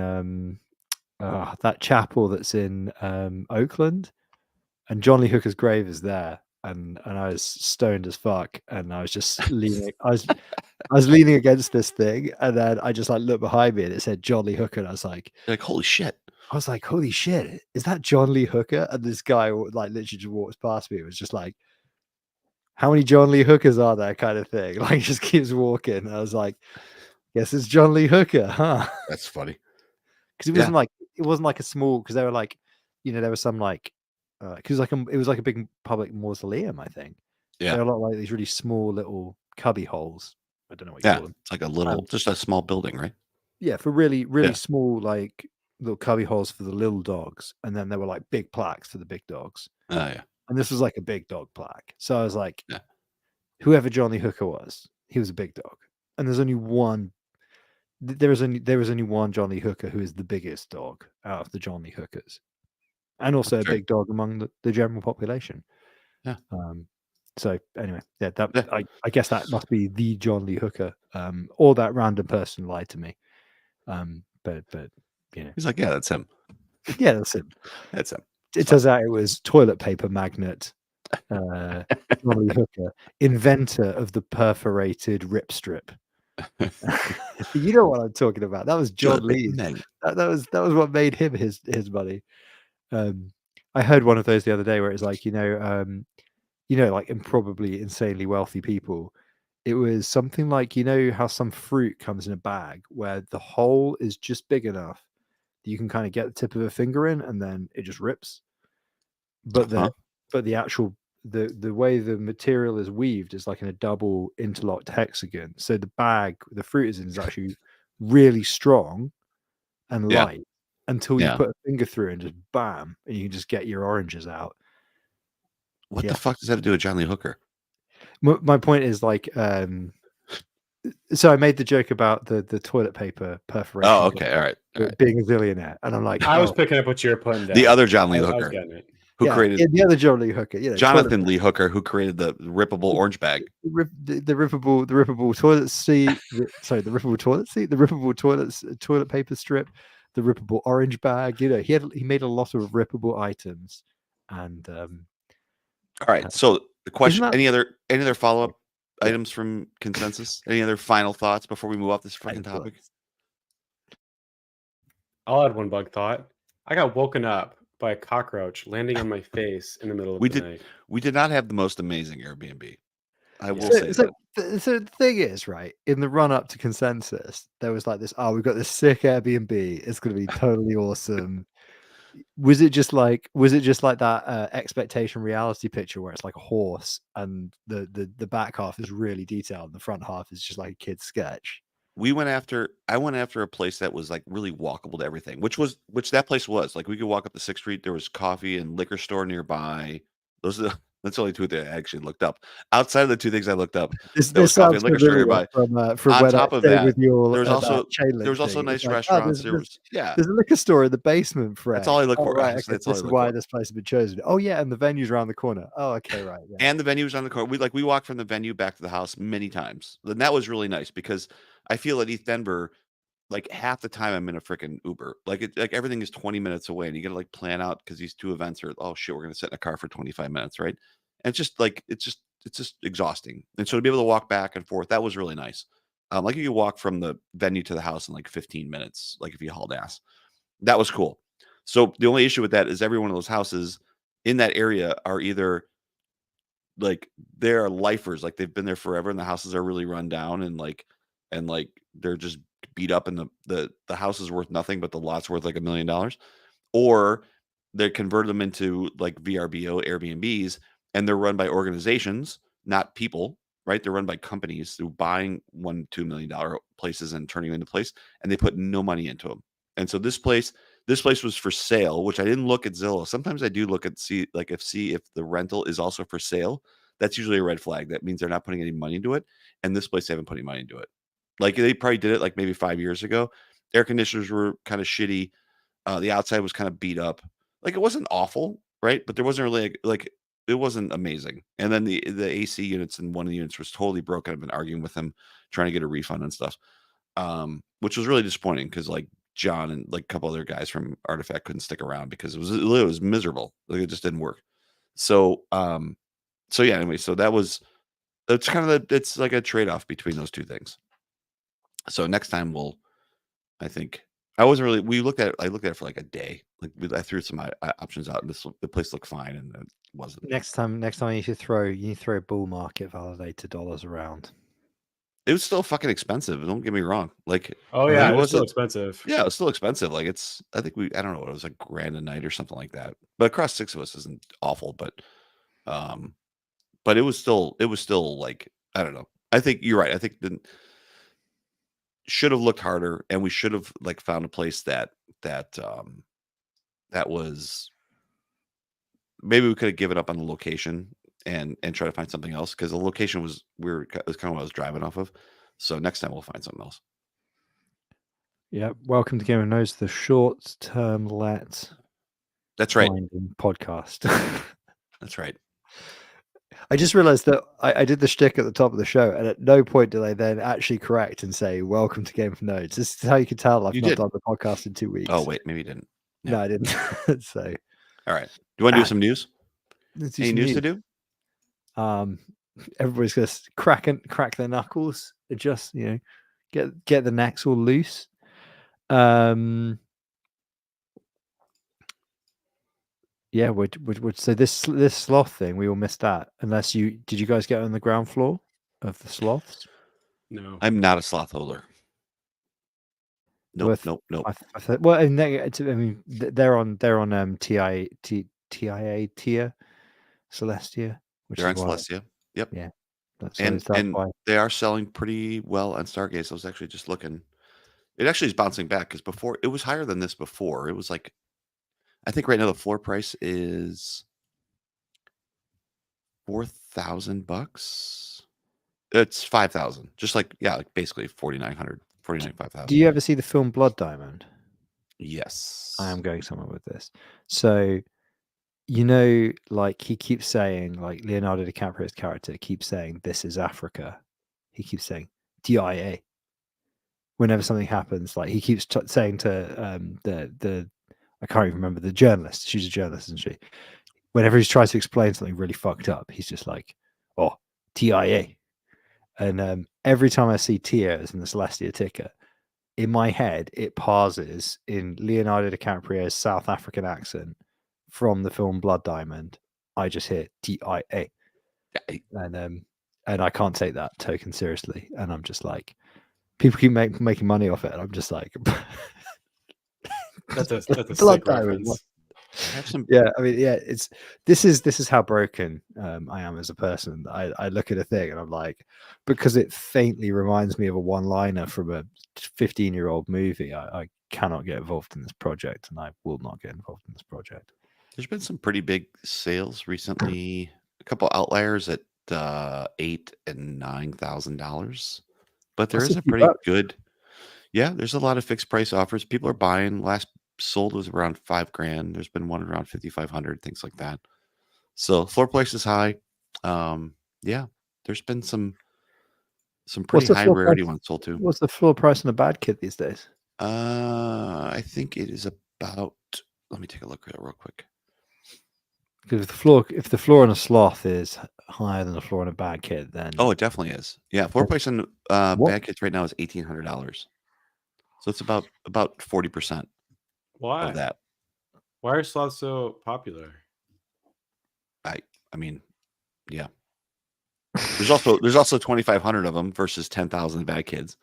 that chapel that's in Oakland, and John Lee Hooker's grave is there, and I was stoned as fuck, and I was just leaning. I was leaning against this thing, and then I just like looked behind me, and it said John Lee Hooker, and I was like, holy shit. I was like, holy shit, is that John Lee Hooker? And this guy like literally just walks past me. It was just like, how many John Lee Hookers are there, kind of thing. Like, he just keeps walking. And I was like, guess it's John Lee Hooker, huh? That's funny. Because it wasn't like a small, because they were like, there was some like, because it was like a big public mausoleum, I think. Yeah. There are a lot like these really small little cubby holes. I don't know what you call them. It's like a little, just a small building, right? Yeah, for really, really small, like little cubby holes for the little dogs. And then there were like big plaques for the big dogs. Oh, yeah. And this was like a big dog plaque. So I was like, whoever Johnny Hooker was, he was a big dog. And there's only one. There was only one Johnny Hooker who is the biggest dog out of the Johnny Hookers, and also a big dog among the general population. Yeah. So anyway, I guess that must be the John Lee Hooker, or that random person lied to me. But he's like, yeah, that's him. Yeah, that's him. That's him. It turns out it was toilet paper magnate John Lee Hooker, inventor of the perforated rip strip. You know what I'm talking about. That was John Lee. That was what made him his money. I heard one of those the other day where it's like, like improbably insanely wealthy people. It was something like, how some fruit comes in a bag where the hole is just big enough that you can kind of get the tip of a finger in and then it just rips. But the actual the way the material is weaved is like in a double interlocked hexagon. So the bag the fruit is in is actually really strong and Yeah. light until you Yeah. put a finger through and just bam, and you can just get your oranges out. What Yeah. the fuck does that have to do with John Lee Hooker? My point is like, so I made the joke about the toilet paper perforation Oh, guy okay. All right. All right. being a zillionaire, and I'm like, I was oh, picking up what you were putting down. The other John Lee I was Hooker, getting it. who yeah, created the other John Lee Hooker, you know, Jonathan Lee Hooker, who created the rippable orange bag. the rippable toilet seat, the rippable toilet seat, the rippable toilet paper strip, the rippable orange bag. You know, he made a lot of rippable items, and All right. So the question: that any other follow up Yeah. items from consensus? Any other final thoughts before we move off this fucking topic? I'll add one bug thought. I got woken up by a cockroach landing on my face in the middle of the night. We did not have the most amazing Airbnb. I will So, say so, that. so the thing is, right, in the run up to consensus, there was like this, oh, we've got this sick Airbnb. It's going to be totally awesome. Was it just like that expectation reality picture where it's like a horse and the back half is really detailed and the front half is just like a kid's sketch? I went after a place that was like really walkable to everything, which that place was. Like we could walk up the 6th Street. There was coffee and liquor store nearby. That's the only two that I actually looked up. Outside of the two things I looked up, there was This coffee and sounds liquor store familiar nearby. from On when I top of stayed that, with you all there was at also that chain link thing. nice It's like, restaurants. There's a liquor store in the basement, Fred. That's all I look for. Right, Honestly, okay, that's all this I is look why for. this place has been chosen. Oh yeah, and the venue's around the corner. Oh, okay, right. Yeah. And the venue's on the corner. We walked from the venue back to the house many times. And that was really nice because I feel at East Denver, like half the time I'm in a freaking Uber. Like everything is 20 minutes away, and you got to like plan out because these two events are, oh shit, we're gonna sit in a car for 25 minutes, right? And it's just exhausting. And so to be able to walk back and forth, that was really nice. Like you could walk from the venue to the house in like 15 minutes, like if you hauled ass. That was cool. So the only issue with that is every one of those houses in that area are either like they are lifers, like they've been there forever, and the houses are really run down and like they're just beat up, and the house is worth nothing, but the lot's worth like $1 million, or they converted them into like VRBO Airbnbs, and they're run by organizations, not people, right? They're run by companies who buying $1-2 million places and turning them into place, and they put no money into them. And so this place was for sale, which I didn't look at Zillow. Sometimes I do look at see if the rental is also for sale. That's usually a red flag. That means they're not putting any money into it. And this place, they haven't put any money into it. Like they probably did it like maybe 5 years ago. Air conditioners were kind of shitty. The outside was kind of beat up. Like it wasn't awful, right? But there wasn't really like it wasn't amazing. And then the AC units in one of the units was totally broken. I've been arguing with them, trying to get a refund and stuff, which was really disappointing because like John and like a couple other guys from Artifact couldn't stick around because it was miserable. Like it just didn't work. So yeah. Anyway, so it's kind of it's like a trade off between those two things. So next time I think I wasn't really. I looked at it for like a day. Like I threw some options out, and the place looked fine, and it wasn't. Next time you need to throw bull market validated dollars around. It was still fucking expensive. Don't get me wrong. Like, oh yeah, it was still expensive. Yeah, it was still expensive. Like I think I don't know, it was like $1,000 a night or something like that. But across 6 of us isn't awful, but it was still like, I don't know. I think you're right. I think should have looked harder, and we should have like found a place that was, maybe we could have given up on the location and try to find something else, because the location was kind of what I was driving off of. So next time we'll find something else. Yeah, welcome to Game of Nodes, the short-term let. That's right. Podcast. That's right. I just realized that I did the shtick at the top of the show, and at no point did I then actually correct and say, welcome to Game of Nodes. This is how you can tell I've not done the podcast in 2 weeks. Oh, wait, maybe you didn't. No, I didn't. So, all right. Do you want to do some news? Any news to do? Everybody's going to crack their knuckles, adjust, get the necks all loose. Yeah, so this sloth thing, we all missed that. Unless did you guys get on the ground floor of the sloths? No, I'm not a sloth holder. Nope. Well, I mean, they're on TIA tier, Celestia. which They're is on why, Celestia. Yep. yeah, that's And why. they are selling pretty well on Stargaze. I was actually just looking. It actually is bouncing back because before it was higher than this before. It was like, I think right now the floor price is $4,000. It's 5,000. Just like, yeah, like basically 4,900, 49, Do 5,000. you ever see the film Blood Diamond? Yes. I am going somewhere with this. So, you know, like he keeps saying, like Leonardo DiCaprio's character keeps saying, "This is Africa." He keeps saying DIA whenever something happens. Like he keeps saying to the I can't even remember the journalist. She's a journalist, isn't she? Whenever he tries to explain something really fucked up, he's just like, "Oh, TIA." And every time I see Tia as in the Celestia ticker, in my head, it parses in Leonardo DiCaprio's South African accent from the film Blood Diamond. I just hear TIA, and I can't take that token seriously. And I'm just like, people keep making money off it, and I'm just like, That's a Blood sick Diamond. reference. Have some. Yeah, I mean, yeah, this is how broken I am as a person. I look at a thing and I'm like, because it faintly reminds me of a one-liner from a 15-year-old movie, I cannot get involved in this project, and I will not get involved in this project. There's been some pretty big sales recently. A couple outliers at $8,000 and $9,000, but there That's is a a few pretty bucks. good. Yeah, there's a lot of fixed price offers. People are buying. Last sold was around $5,000. There's been one around 5,500, things like that. So floor price is high. Yeah, there's been some pretty What's the high floor rarity price? ones sold too. What's the floor price on a bad kit these days? I think it is about. Let me take a look at it real quick. Because if the floor on a sloth is higher than the floor on a bad kit, then Oh, it definitely is. Yeah, floor price on what? bad kits right now is $1,800. So it's about 40% of Why? that. Why are sloths so popular? I mean, yeah. There's also 2,500 of them versus 10,000 bad kids.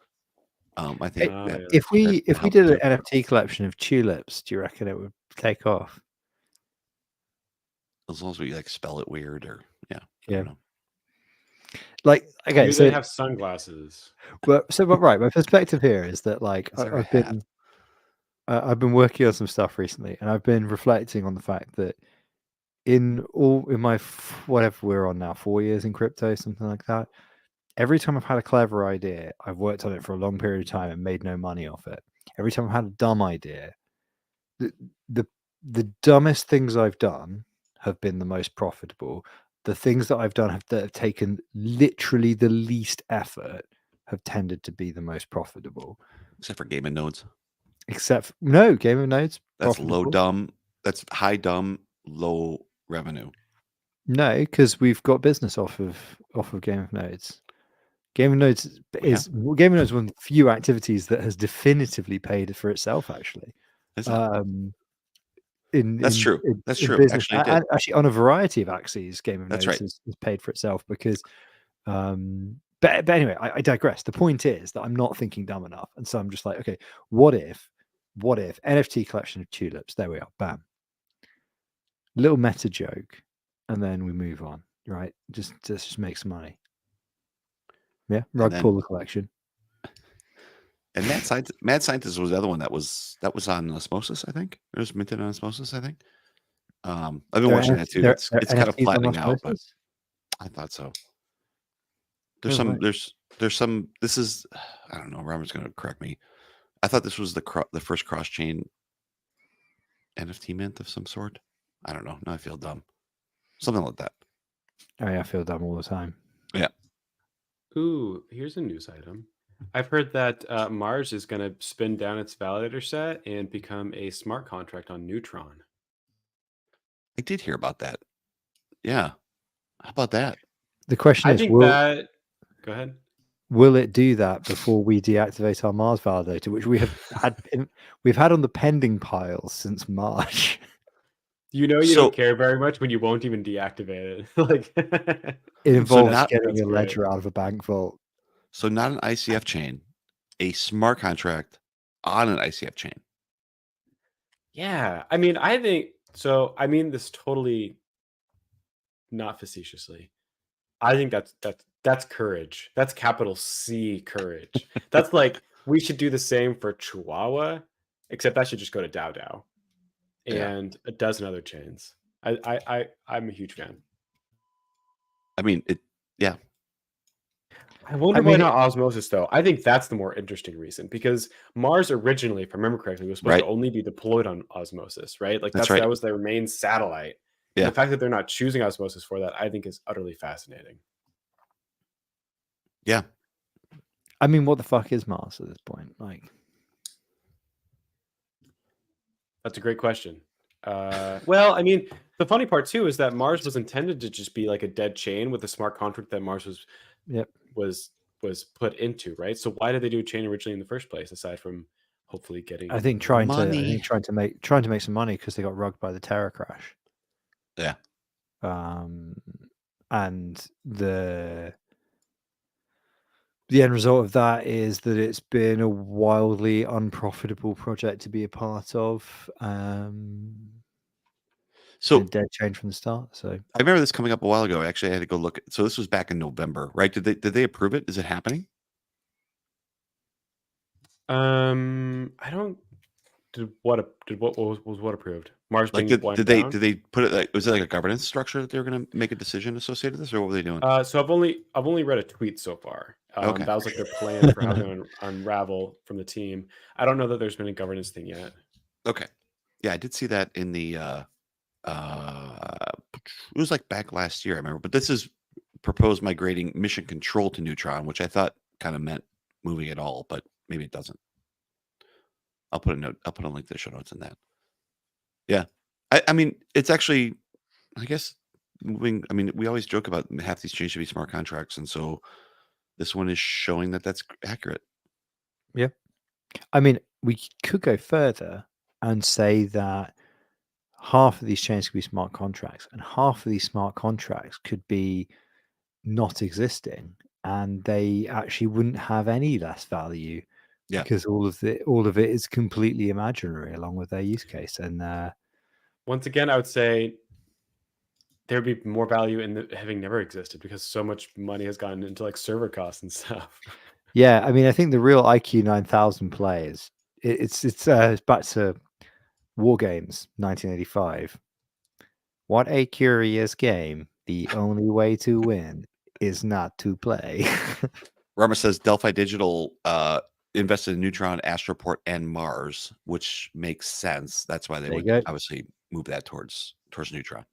I think Oh, that yeah. If we helps did an too. NFT collection of tulips, do you reckon it would take off? As long as we like spell it weird or I Yeah. don't know. Like, okay, Maybe so they have sunglasses. but right, my perspective here is that like Is there a hat? I've been working on some stuff recently, and I've been reflecting on the fact that in my whatever we're on now, 4 years in crypto, something like that. Every time I've had a clever idea, I've worked on it for a long period of time and made no money off it. Every time I've had a dumb idea, the the dumbest things I've done have been the most profitable. The things that I've done that have taken literally the least effort have tended to be the most profitable. Except for gaming nodes. Except no, Game of Nodes That's low profitable. dumb. That's high dumb, low revenue. No, because we've got business off of Game of Nodes. Game of Nodes is Game of Nodes one of the few activities that has definitively paid for itself. Actually, Is it? That's in true. That's true. business, Actually, it did. actually on a variety of axes, Game of That's Nodes right. has paid for itself because. But anyway, I digress. The point is that I'm not thinking dumb enough, and so I'm just like, okay, what if NFT collection of tulips? There we are, bam. Little meta joke, and then we move on. Right, just make some money. Yeah, rug then- pull the collection. And Mad Scientist was the other one that was on Osmosis, I think. It was minted on Osmosis, I think. I've been watching that too. It's kind of NFTs on flattening out, but Osmosis? I thought so. No way. There's some. This is, I don't know. Robert's going to correct me. I thought this was the first cross chain NFT mint of some sort. I don't know. Now I feel dumb. Something like that. Oh yeah, I feel dumb all the time. Yeah. Ooh, here's a news item. I've heard that Mars is going to spin down its validator set and become a smart contract on Neutron. I did hear about that. Yeah. How about that? The question I is, think that. Go ahead. will it do that before we deactivate our Mars validator, which we have we've had on the pending pile since March? You don't care very much when you won't even deactivate it. Like it involves not- getting that's a great. ledger out of a bank vault. So not an ICF chain, a smart contract on an ICF chain. Yeah, I mean, I think so. I mean this totally not facetiously. I think that's courage. That's capital C courage. That's like we should do the same for Chihuahua, except that should just go to Dow Dow Yeah. and a dozen other chains. I'm a huge fan. I mean, yeah. I wonder I why mean, not osmosis though. I think that's the more interesting reason because Mars originally, if I remember correctly, was supposed to Right. only be deployed on osmosis, right? Like That's right. that was their main satellite. And Yeah. the fact that they're not choosing osmosis for that, I think is utterly fascinating. Yeah. I mean, what the fuck is Mars at this point? Like, That's a great question. Well, I mean, the funny part too is that Mars was intended to just be like a dead chain with a smart contract that Mars yep. was put into, right? So why did they do a chain originally in the first place, aside from hopefully getting I think trying Money. to make some money because they got rugged by the Terra crash. Yeah. And the end result of that is that it's been a wildly unprofitable project to be a part of. So been dead change from the start. So I remember this coming up a while ago. Actually, I had to go look. So this was back in November, right? Did they approve it? Is it happening? I don't did what was what approved? Mars Like, being did wound they down? put it like, was it like a governance structure that they were going to make a decision associated with this, or what were they doing? So I've only read a tweet so far. Okay. That was like their plan for how they're going to unravel from the team. I don't know that there's been a governance thing yet. Okay. Yeah, I did see that in the it was like back last year, I remember. But this is proposed migrating mission control to Neutron, which I thought kind of meant moving it all, but maybe it doesn't. I'll put a link to the show notes in that. Yeah. I mean, it's actually, I guess, moving. I mean, we always joke about half these changes should be smart contracts, and so this one is showing that that's accurate. yeah, I mean, we could go further and say that half of these chains could be smart contracts, and half of these smart contracts could be not existing, and they actually wouldn't have any less value Yeah. because all of it is completely imaginary along with their use case. And Once again, I would say there'd be more value in having never existed because so much money has gone into like server costs and stuff. yeah, I mean, I think the real IQ 9000 play is it's back to War Games 1985. What a curious game! The only way to win is not to play. Rama says Delphi Digital invested in Neutron, Astroport, and Mars, which makes sense. That's why they There you would go. obviously move that towards Neutron.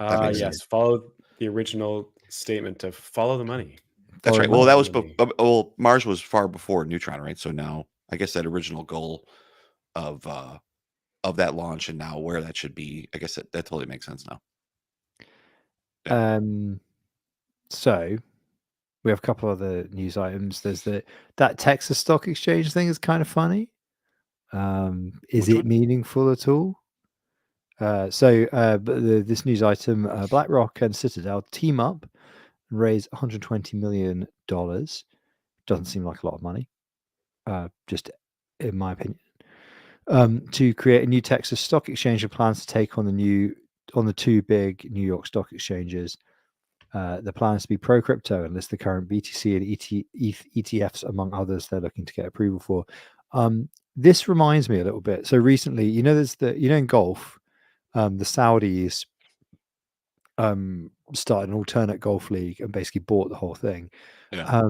Yes, sense. follow the original statement of follow the money. That's Follow right. the Well, that was money. well, Mars was far before Neutron, right? So now I guess that original goal of that launch and now where that should be, I guess that totally makes sense now. Yeah. So we have a couple other news items. There's that Texas Stock Exchange thing is kind of funny. Is Which it one? meaningful at all? But this news item, BlackRock and Citadel team up and raise $120 million. Doesn't seem like a lot of money, just in my opinion. To create a new Texas stock exchange and plans to take on the two big New York stock exchanges. The plan is to be pro crypto and list the current BTC and ETFs among others they're looking to get approval for. This reminds me a little bit. So recently, there's in golf, the Saudis started an alternate golf league and basically bought the whole thing. Yeah.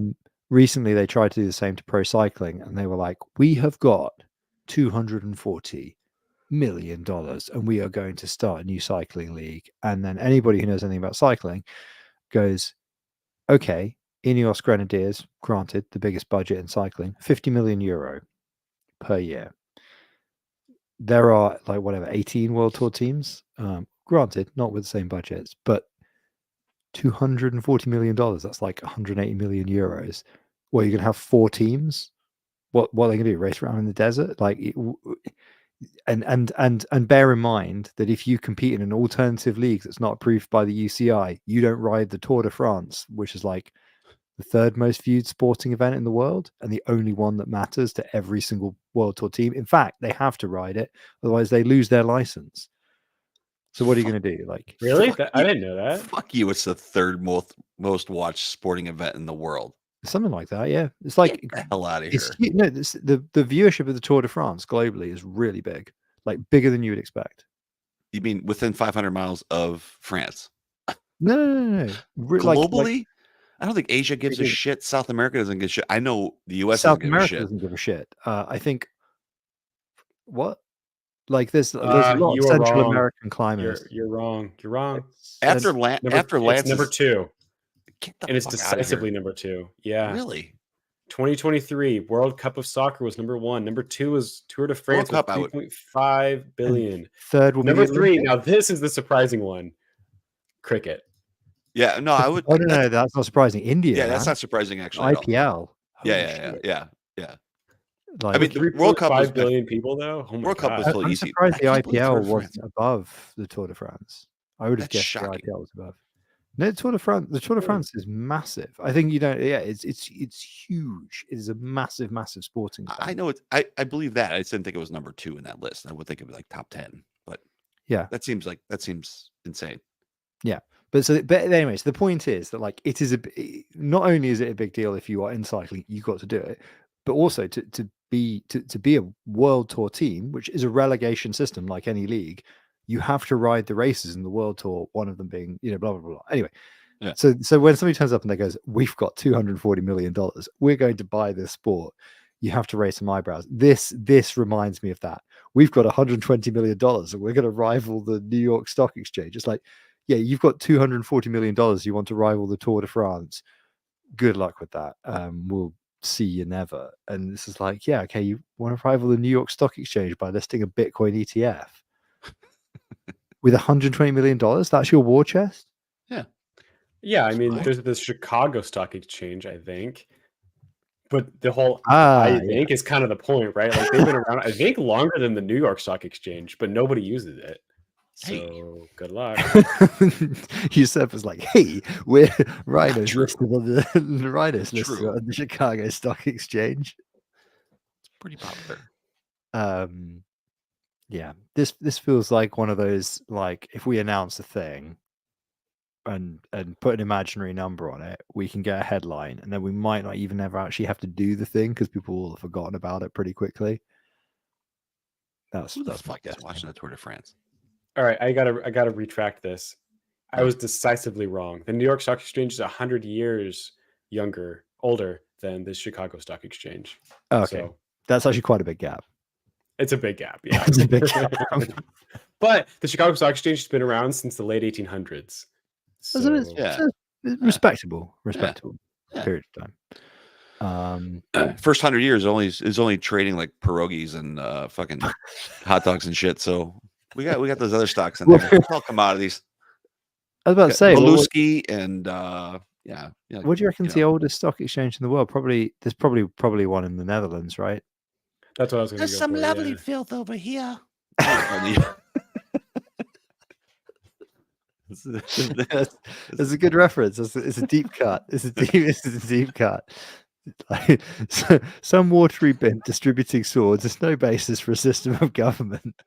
Recently, they tried to do the same to pro cycling, and they were like, "We have got $240 million, and we are going to start a new cycling league." And then anybody who knows anything about cycling goes, "Okay, Ineos Grenadiers, granted, the biggest budget in cycling, €50 million per year. There are 18 World Tour teams. Granted, not with the same budgets, but $240 million. That's like 180 million euros. Well, you're going to have 4 teams. What are they going to do? Race around in the desert? And bear in mind that if you compete in an alternative league that's not approved by the UCI, you don't ride the Tour de France, which is like the third most viewed sporting event in the world and the only one that matters to every single World Tour team. In fact, they have to ride it, otherwise they lose their license. So what are you going to do? Like, Really? Fuck I you. didn't know that. Fuck you. It's the third most watched sporting event in the world. something like that? Yeah, it's like Get the hell out of it's here. no, the viewership of the Tour de France globally is really big, like bigger than you would expect. You mean within 500 miles of France? No. Globally, I don't think Asia gives a Bigger- shit. South America doesn't give a shit. I know the US South doesn't give a America shit. doesn't give a shit. I think what like there's a lot of You are Central wrong. American climbers. You're wrong. You're wrong. After It's Lance number is 2, get the and it's fuck out of here. decisively number 2. Yeah. Really? 2023 World Cup of Soccer was number 1. Number 2 was Tour de France with Cup, I would- 3.5 billion. Third will be Number the 3. Olympics. Now this is the surprising one. Cricket. Yeah, no, I would. Oh no, that's not surprising. India, Yeah, that's man. not surprising actually. At all. IPL. Holy Yeah. shit. I Like, mean, the World Cup was 3.5 billion people though. Oh my World Cup God. was still I'm easy. surprised the I can't believe Tour IPL de France. wasn't above the Tour de France. I would have That's guessed shocking. the IPL was above. No, the Tour de France is massive. I think you don't. Yeah, it's huge. It is a massive sporting event. I know it. I believe that. I just didn't think it was number 2 in that list. I would think it would be like top 10. But Yeah, that seems insane. but anyways, the point is that like it is not only is it a big deal if you are in cycling, you got to do it, but also to be a world tour team, which is a relegation system like any league, you have to ride the races in the world tour. One of them being blah blah blah. Anyway, Yeah. So when somebody turns up and they goes, "We've got $240 million. We're going to buy this sport," you have to raise some eyebrows. This reminds me of that. We've got $120 million and we're going to rival the New York Stock Exchange. It's like, yeah, you've got $240 million. You want to rival the Tour de France. Good luck with that. We'll see you never. And this is like, yeah, okay, you want to rival the New York Stock Exchange by listing a Bitcoin ETF with $120 million? That's your war chest? Yeah, I mean, Fine. there's the Chicago Stock Exchange, I think. But the whole I think is kind of the point, right? Like they've been around, I think, longer than the New York Stock Exchange, but nobody uses it. So Hey. good luck. Yusuf was like, "Hey, we're Rhinos True. listed on the Rhinos listed True. on the Chicago Stock Exchange." It's pretty popular. Yeah, this feels like one of those, like, if we announce a thing and put an imaginary number on it, we can get a headline, and then we might not even ever actually have to do the thing because people will have forgotten about it pretty quickly. Who the That's my fuck is guess. watching the Tour de France? All right, I gotta retract this. I Oh. was decisively wrong. The New York Stock Exchange is 100 years older than the Chicago Stock Exchange. Okay, So that's actually quite a big gap. it's a big gap, yeah. It's a big gap. But the Chicago Stock Exchange has been around since the late 1800s. So So it's Yeah. respectable Yeah. period of time. First 100 years is only trading like pierogies and fucking hot dogs and shit. So we got those other stocks in there. It's all commodities. I was about to say, Beluski and yeah. what do you reckon's the oldest stock exchange in the world? There's probably one in the Netherlands, right? that's what I was going to go for. Yeah. filth over here. That's a good reference. It's a deep cut. It's a deep cut. Like, some watery bin distributing swords is no basis for a system of government.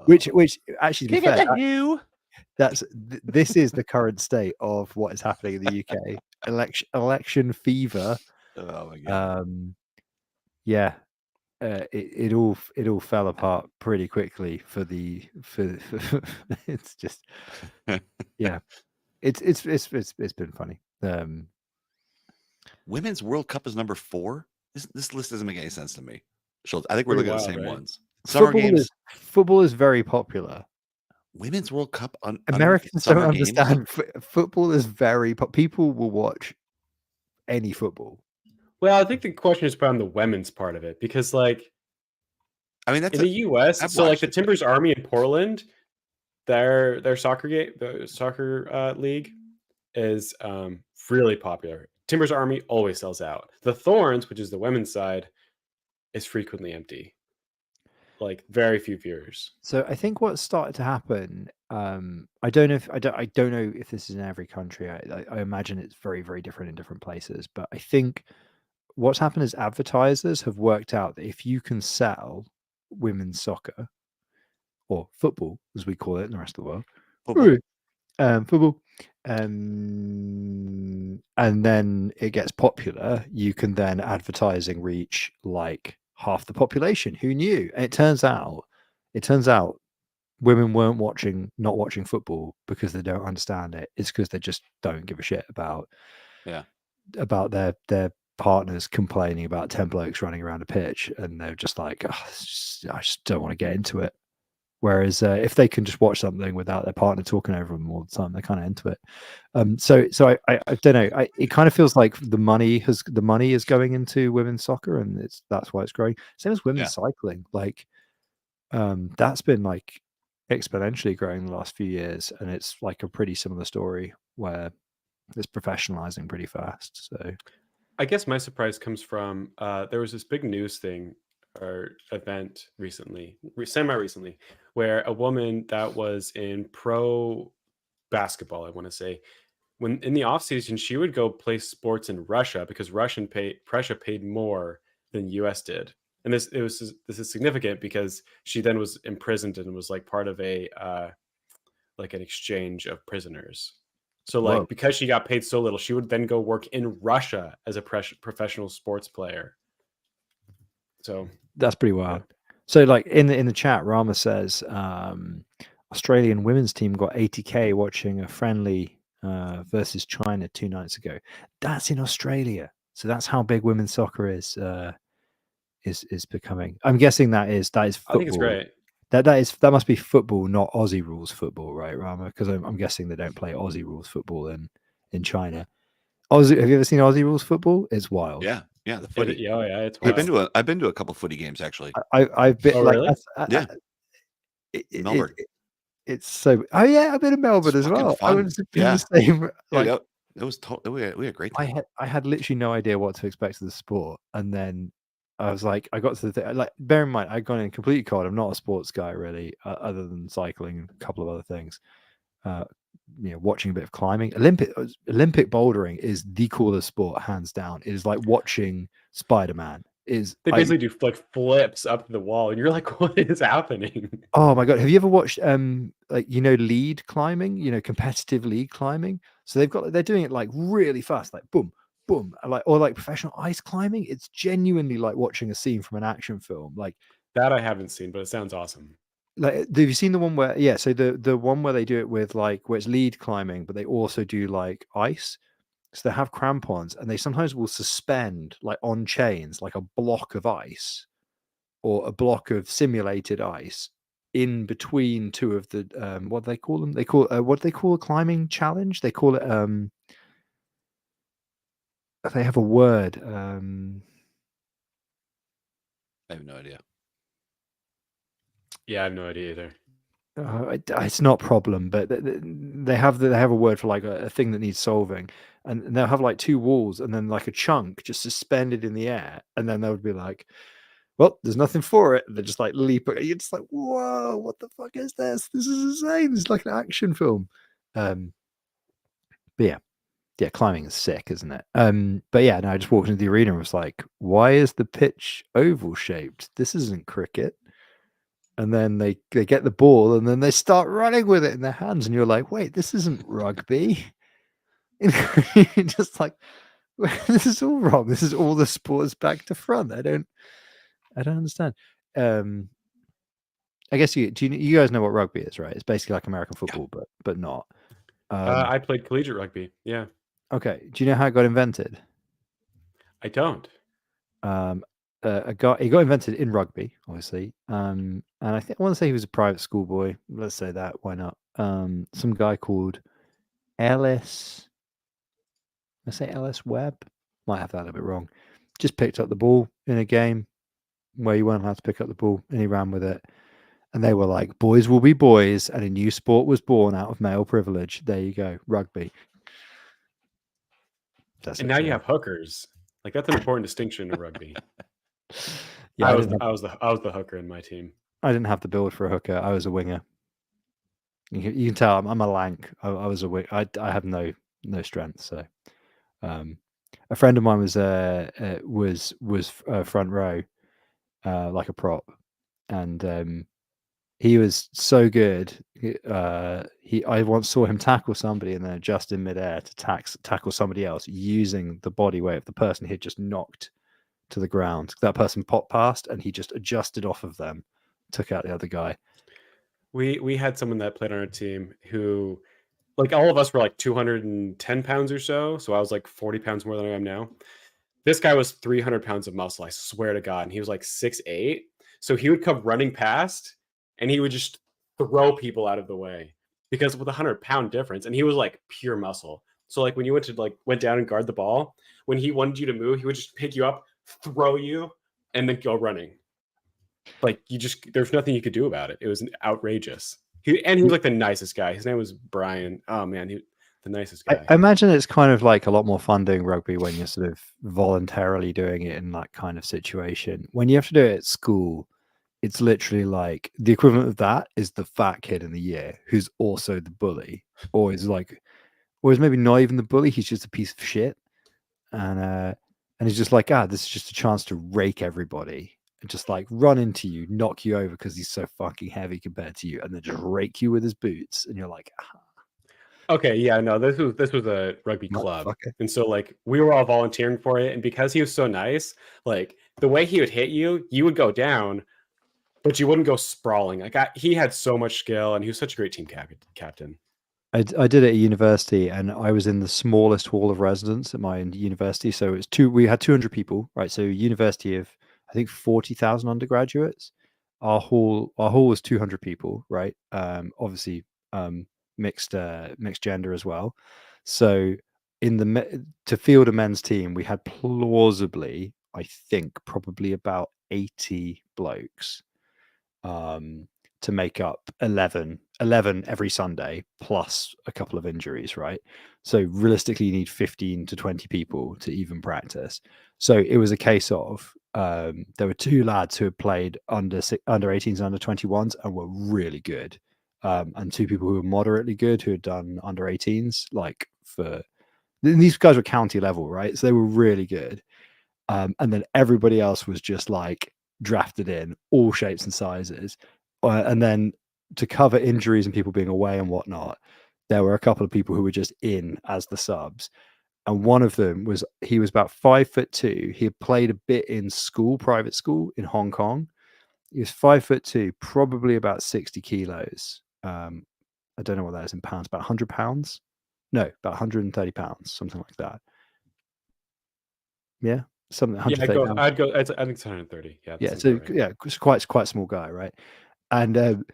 Which actually, to be fair, this is the current state of what is happening in the UK. Election fever. Oh my god. Yeah. It all fell apart pretty quickly for it's just yeah, it's been funny. Women's World Cup is number 4. This list doesn't make any sense to me. Schultz, I think we're looking at the same ones. Summer games. Football is very popular. Women's World Cup on Americans don't Summer games? understand. Football is very people will watch any football. Well, I think the question is probably on the women's part of it because, like, I mean, that's in the US, I've so like watched the it. Timbers Army in Portland, their soccer game, the soccer league is really popular. Timbers Army always sells out. The Thorns, which is the women's side, is frequently empty. Like very few viewers. So I think what started to happen, I don't know if this is in every country. I imagine it's very, very different in different places. But I think what's happened is advertisers have worked out that if you can sell women's soccer or football, as we call it in the rest of the world. Football. Football. And then it gets popular, you can then advertising reach like half the population. Who knew? And it turns out women weren't not watching football because they don't understand it. It's because they just don't give a shit about Yeah. their partners complaining about 10 blokes running around a pitch, and they're just like, oh, I just don't want to get into it. Whereas if they can just watch something without their partner talking over them all the time, they're kind of into it. So I don't know. It kind of feels like the money is going into women's soccer, and that's why it's growing. Same as women's cycling. Like that's been like exponentially growing the last few years, and it's like a pretty similar story where it's professionalizing pretty fast. So I guess my surprise comes from there was this big news thing or event recently, semi-recently, where a woman that was in pro basketball, I want to say, when in the off season, she would go play sports in Russia because Prussia paid more than US did. And this is significant because she then was imprisoned and was like part of a like an exchange of prisoners. So whoa, like because she got paid so little, she would then go work in Russia as a professional sports player. So that's pretty wild. So like in the chat, Rama says Australian women's team got 80k watching a friendly versus China 2 nights ago. That's in Australia. So that's how big women's soccer is becoming. I'm guessing that is football. I think it's great. That must be football, not Aussie rules football, right, Rama? Because I'm guessing they don't play Aussie rules football in China. Aussie, have you ever seen Aussie rules football? It's wild. Yeah, the footy. Yeah, it's wild. I've been to a couple footy games actually. I've been like really? Melbourne. It's so. Oh yeah, I've been in Melbourne as well. Fun. I was the same. Like Dude, it was we had a great time. I had literally no idea what to expect of the sport, and then I was like, I got to the thing. Like, bear in mind, I'd gone in completely cold. I'm not a sports guy really, other than cycling and a couple of other things. Watching a bit of climbing. Olympic bouldering is the coolest sport, hands down. It is like watching Spider-Man. They basically do like flips up the wall, and you're like, what is happening? Oh my god, have you ever watched lead climbing, competitive lead climbing? So they're doing it like really fast, like boom, boom, or like professional ice climbing. It's genuinely like watching a scene from an action film. Like that I haven't seen, but it sounds awesome. Like, have you seen the one where so the one where they do it with like where it's lead climbing, but they also do like ice? So they have crampons, and they sometimes will suspend like on chains like a block of ice or a block of simulated ice in between two of the what do they call them? They call what do they call a climbing challenge? They call it they have a word. I have no idea. Yeah, I have no idea either. It's not problem, but they have a word for like a thing that needs solving, and they'll have like two walls and then like a chunk just suspended in the air, and then they would be like, well, there's nothing for it. And they're just like leap. You're just like, whoa, what the fuck is this? This is insane. This is like an action film. But yeah, climbing is sick, isn't it? But yeah, no, I just walked into the arena and was like, why is the pitch oval shaped? This isn't cricket. And then they get the ball and then they start running with it in their hands, and you're like, wait, this isn't rugby. You're just like, this is all wrong. This is all the sports back to front. I don't understand. I guess you guys know what rugby is, right? It's basically like American football, but not. I played collegiate rugby. Yeah. Okay. Do you know how it got invented? I don't. It got invented in rugby, obviously. And I want to say he was a private schoolboy. Let's say that. Why not? Some guy called Ellis. Let's say Ellis Webb. Might have that a bit wrong. Just picked up the ball in a game where you weren't allowed to pick up the ball, and he ran with it. And they were like, boys will be boys, and a new sport was born out of male privilege. There you go, rugby. And now you have hookers. Like that's an important distinction in rugby. Yeah, I was the hooker in my team. I didn't have the build for a hooker. I was a winger. You can tell I'm a lank. I was a wing. I have no strength. So, a friend of mine was front row, like a prop, and He was so good. I once saw him tackle somebody and then adjust in midair to tackle somebody else using the body weight of the person he'd just knocked to the ground. That person popped past and he just adjusted off of them, took out the other guy. We had someone that played on our team who, like, all of us were like 210 pounds or so. So I was like 40 pounds more than I am now. This guy was 300 pounds of muscle, I swear to God. And he was like 6'8". So he would come running past and he would just throw people out of the way because with a 100-pound difference, and he was like pure muscle. So like when you went down and guard the ball, when he wanted you to move, he would just pick you up, throw you, and then go running. Like there's nothing you could do about it. It was outrageous. He was like the nicest guy. His name was Brian. Oh man, the nicest guy. I imagine it's kind of like a lot more fun doing rugby when you're sort of voluntarily doing it in that kind of situation. When you have to do it at school, it's literally like the equivalent of that is the fat kid in the year who's also the bully, or is maybe not even the bully. He's just a piece of shit, and he's just like, this is just a chance to rake everybody and just like run into you, knock you over because he's so fucking heavy compared to you, and then just rake you with his boots, and you're like, Okay, yeah, no, this was a rugby club. motherfucker. And so like we were all volunteering for it, and because he was so nice, like the way he would hit you, you would go down, but you wouldn't go sprawling. Like he had so much skill and he was such a great team captain. I did it at university, and I was in the smallest hall of residence at my university. So we had 200 people, right? So university of, I think, 40,000 undergraduates. Our hall was 200 people, right? Obviously, mixed gender as well. So to field a men's team, we had plausibly, I think, probably about 80 blokes. To make up 11 every Sunday plus a couple of injuries, right? So realistically, you need 15 to 20 people to even practice. So it was a case of there were two lads who had played under 18s and under 21s and were really good, and two people who were moderately good who had done under 18s. Like these guys were county level, right? So they were really good, and then everybody else was just like drafted in all shapes and sizes. And then to cover injuries and people being away and whatnot, there were a couple of people who were just in as the subs. And one of them he was about 5'2". He had played a bit in private school in Hong Kong. He was 5'2", probably about 60 kilos. I don't know what that is in pounds, about 100 pounds. No, about 130 pounds, something like that. Yeah, something. Yeah, I'd go. I think it's 130. Yeah. So right. yeah, it's quite a small guy, right? And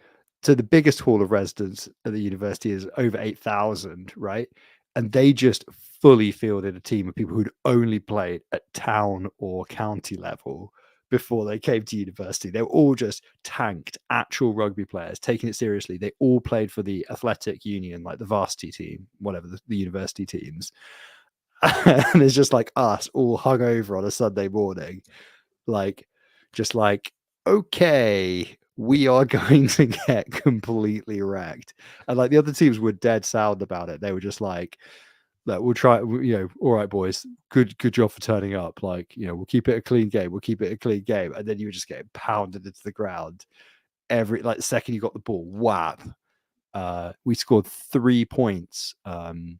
so the biggest hall of residence at the university is over 8,000, right? And they just fully fielded a team of people who'd only played at town or county level before they came to university. They were all just tanked, actual rugby players, taking it seriously. They all played for the athletic union, like the varsity team, whatever, the university teams. And it's just like us all hung over on a Sunday morning, like, just like, okay, we are going to get completely wrecked. And like the other teams were dead sound about it. They were just like, look, we'll try, all right, boys, good job for turning up. Like, we'll keep it a clean game. We'll keep it a clean game. And then you were just getting pounded into the ground every second you got the ball. Whap. We scored 3 points in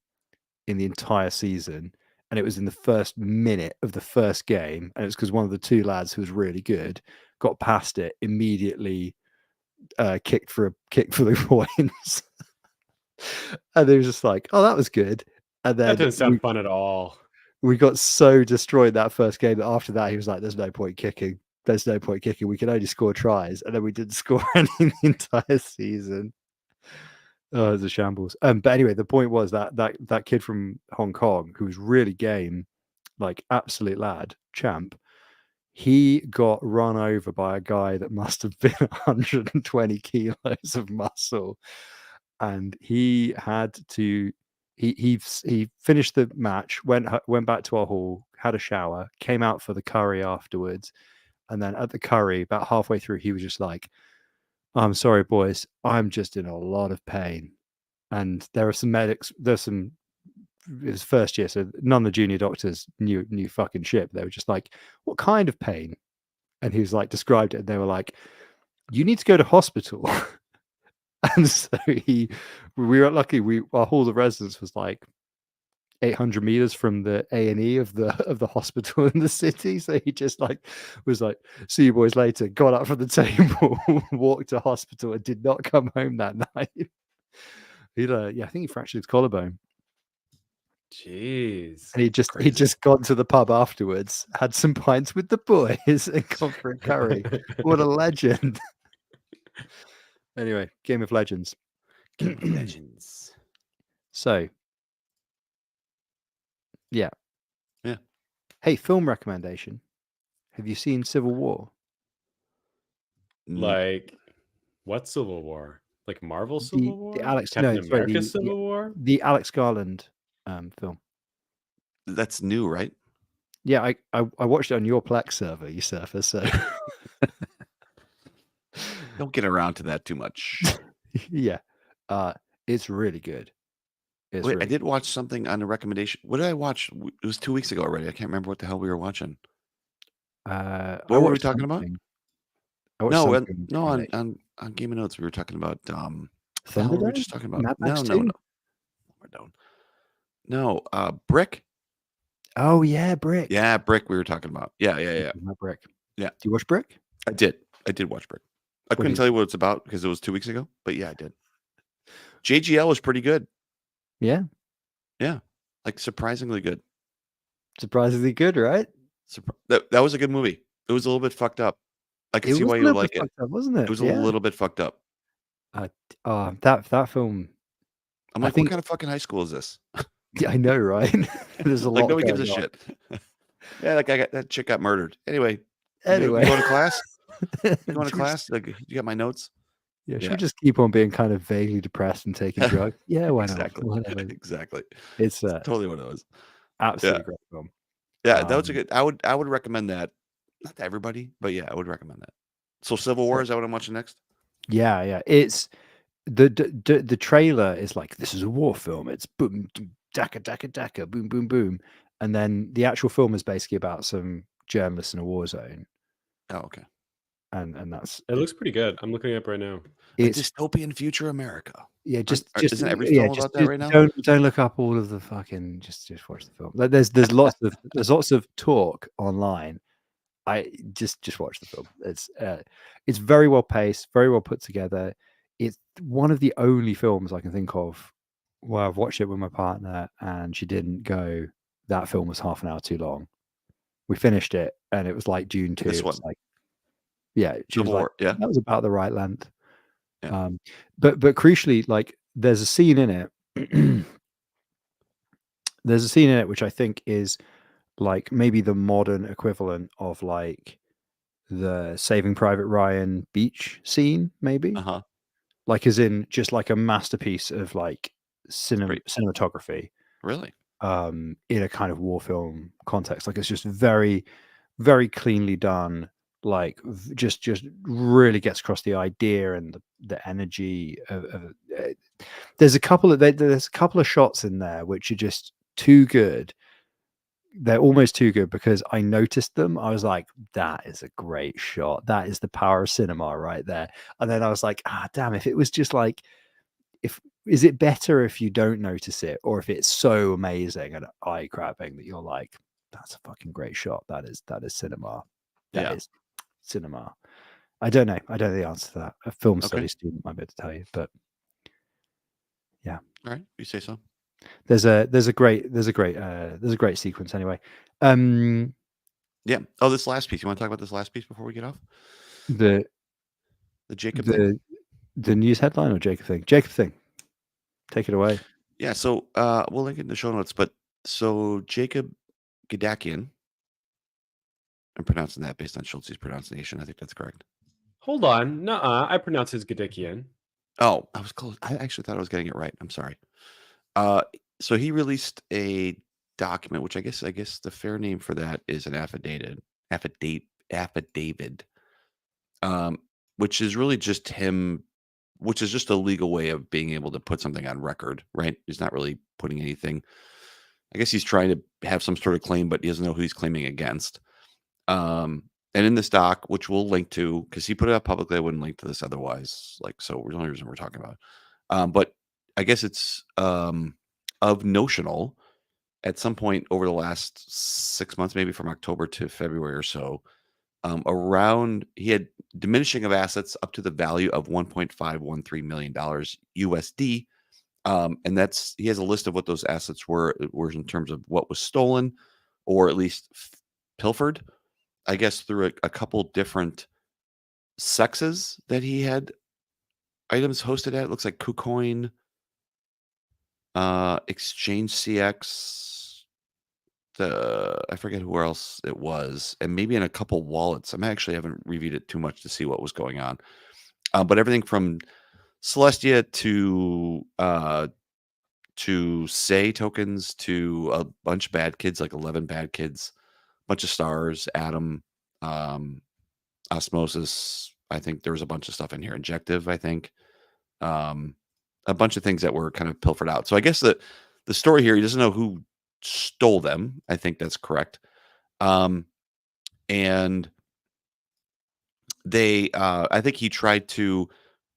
the entire season, and it was in the first minute of the first game, and it was because one of the two lads who was really good got past it immediately, kicked for the points. And it was just like, oh, that was good. And then That doesn't sound fun at all. We got so destroyed that first game that after that he was like, there's no point kicking, we can only score tries. And then we didn't score any in the entire season. Oh, it was a shambles. But anyway, the point was that kid from Hong Kong who was really game, like absolute lad, champ, he got run over by a guy that must have been 120 kilos of muscle, and he had to. He finished the match, went back to our hall, had a shower, came out for the curry afterwards, and then at the curry, about halfway through, he was just like, I'm sorry, boys. I'm just in a lot of pain. And there are some medics. It was first year, so none of the junior doctors knew fucking shit. They were just like, what kind of pain? And he was like, described it. And they were like, you need to go to hospital. And so we were lucky. Our hall of residence was like 800 meters from the A&E of the hospital in the city. So he just like was like, see you boys later, got up from the table, walked to hospital, and did not come home that night. He'd I think he fractured his collarbone. Jeez. And he'd Crazy. just gone to the pub afterwards, had some pints with the boys, and gone for a curry. What a legend. Anyway, Game of Legends. Game of Legends. So, yeah. Yeah. Hey, film recommendation. Have you seen Civil War? Like, what Civil War? Like Marvel Civil War? The Alex Captain no, sorry, America Civil War? the Alex Garland film. That's new, right? Yeah, I watched it on your Plex server, you surfer. So Don't get around to that too much. yeah, it's really good. It's Wait, really I did watch something on a recommendation. What did I watch? It was 2 weeks ago already. I can't remember what the hell we were watching. What What were we talking about? I watched No, something no, recommendation. on Game of Notes we were talking about what the hell were we Thunderdome? just talking about? Mad No, Max no, 2? no. We're done. No, Brick. Oh yeah, Brick. Yeah, Brick. We were talking about. Yeah. Brick. Yeah. Do you watch Brick? I did watch Brick. I couldn't tell you what it's about because it was 2 weeks ago, but yeah, I did. JGL was pretty good. Yeah. Yeah, like surprisingly good. Surprisingly good, right? That was a good movie. It was a little bit fucked up. I can see why you would like it. Fucked up, wasn't it? It was a little bit fucked up. That film. I'm like, what kind of fucking high school is this? Yeah, I know, right? There's a lot. Like nobody gives a shit. Yeah, like that chick got murdered. Anyway, you Anyway, going to class? You going to class? Like, you got my notes? Yeah, should we just keep on being kind of vaguely depressed and taking drugs? Yeah, why not? Exactly. Exactly. It's totally what it was. Absolutely great film. Yeah, that was a good. I would recommend that. Not to everybody, but yeah, I would recommend that. So Civil War, is that what I'm watching next? Yeah. It's the trailer is like, this is a war film. It's boom, daka, daka, daka, boom, boom, boom. And then the actual film is basically about some journalists in a war zone. Oh, okay. And that's it looks pretty good. I'm looking it up right now. It's a dystopian future America. Yeah, isn't every film about that right now? Don't look up all of the fucking. Just watch the film. There's lots of talk online. I just watch the film. It's very well paced, very well put together. It's one of the only films I can think of where I've watched it with my partner and she didn't go, that film was half an hour too long. We finished it and it was like June 2. This one. Like, yeah, Civil War, yeah. That was about the right length. Yeah. But crucially, like, there's a scene in it. There's a scene in it which I think is like maybe the modern equivalent of like the Saving Private Ryan beach scene, maybe. Like, as in just like a masterpiece of like cinematography. Really? In a kind of war film context. Like, it's just very, very cleanly done. Like, just really gets across the idea and the energy of there's a couple of shots in there which are just too good. They're almost too good because I noticed them. I was like, that is a great shot. That is the power of cinema right there. And then I was like, damn, if it was just like, is it better if you don't notice it, or if it's so amazing and eye grabbing that you're like, that's a fucking great shot. That is cinema. That is cinema. I don't know. I don't know the answer to that. A film studies student might be able to tell you, but yeah. All right, you say so. There's a great sequence anyway. Yeah. Oh, this last piece. You want to talk about this last piece before we get off? The Jacob thing? The news headline or Jacob thing? Jacob thing. Take it away. Yeah. So we'll link it in the show notes. But so Jacob Gadakian, I'm pronouncing that based on Schultz's pronunciation. I think that's correct. Hold on. Nuh-uh. I pronounce his Gadikian. Oh, I was close. I actually thought I was getting it right. I'm sorry. So he released a document, which I guess the fair name for that is an affidavit, which is really just him, which is just a legal way of being able to put something on record, right? He's not really putting anything. I guess he's trying to have some sort of claim, but he doesn't know who he's claiming against. And in this doc, which we'll link to, because he put it up publicly, I wouldn't link to this otherwise. Like, so there's the only reason we're talking about it. But I guess it's of notional at some point over the last 6 months, maybe from October to February or so, around he had diminishing of assets up to the value of $1.513 million USD. And that's he has a list of what those assets were in terms of what was stolen or at least pilfered, I guess, through a couple different sexes that he had items hosted at. It looks like KuCoin, Exchange CX, I forget who else it was, and maybe in a couple wallets. I actually haven't reviewed it too much to see what was going on. But everything from Celestia to Say tokens to a bunch of bad kids, like 11 bad kids, bunch of stars, Atom, Osmosis. I think there was a bunch of stuff in here. Injective, I think. A bunch of things that were kind of pilfered out. So I guess the story here, he doesn't know who stole them. I think that's correct. And they, I think he tried to,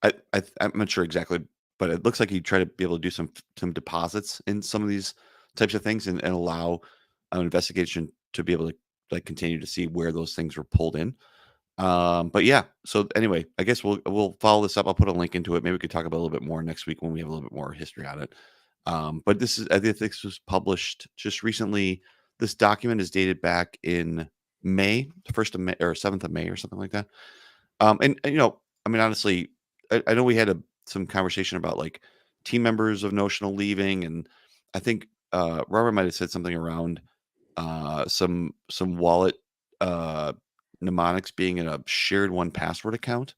I'm not sure exactly, but it looks like he tried to be able to do some deposits in some of these types of things and allow an investigation to be able to like continue to see where those things were pulled in. But yeah, so anyway, I guess we'll follow this up. I'll put a link into it. Maybe we could talk about a little bit more next week when we have a little bit more history on it. But I think this was published just recently. This document is dated back in May, the 1st of May or 7th of May or something like that. And you know, I mean, honestly, I know we had some conversation about like team members of Notional leaving, and I think Robert might have said something around some wallet mnemonics being in a shared 1Password account,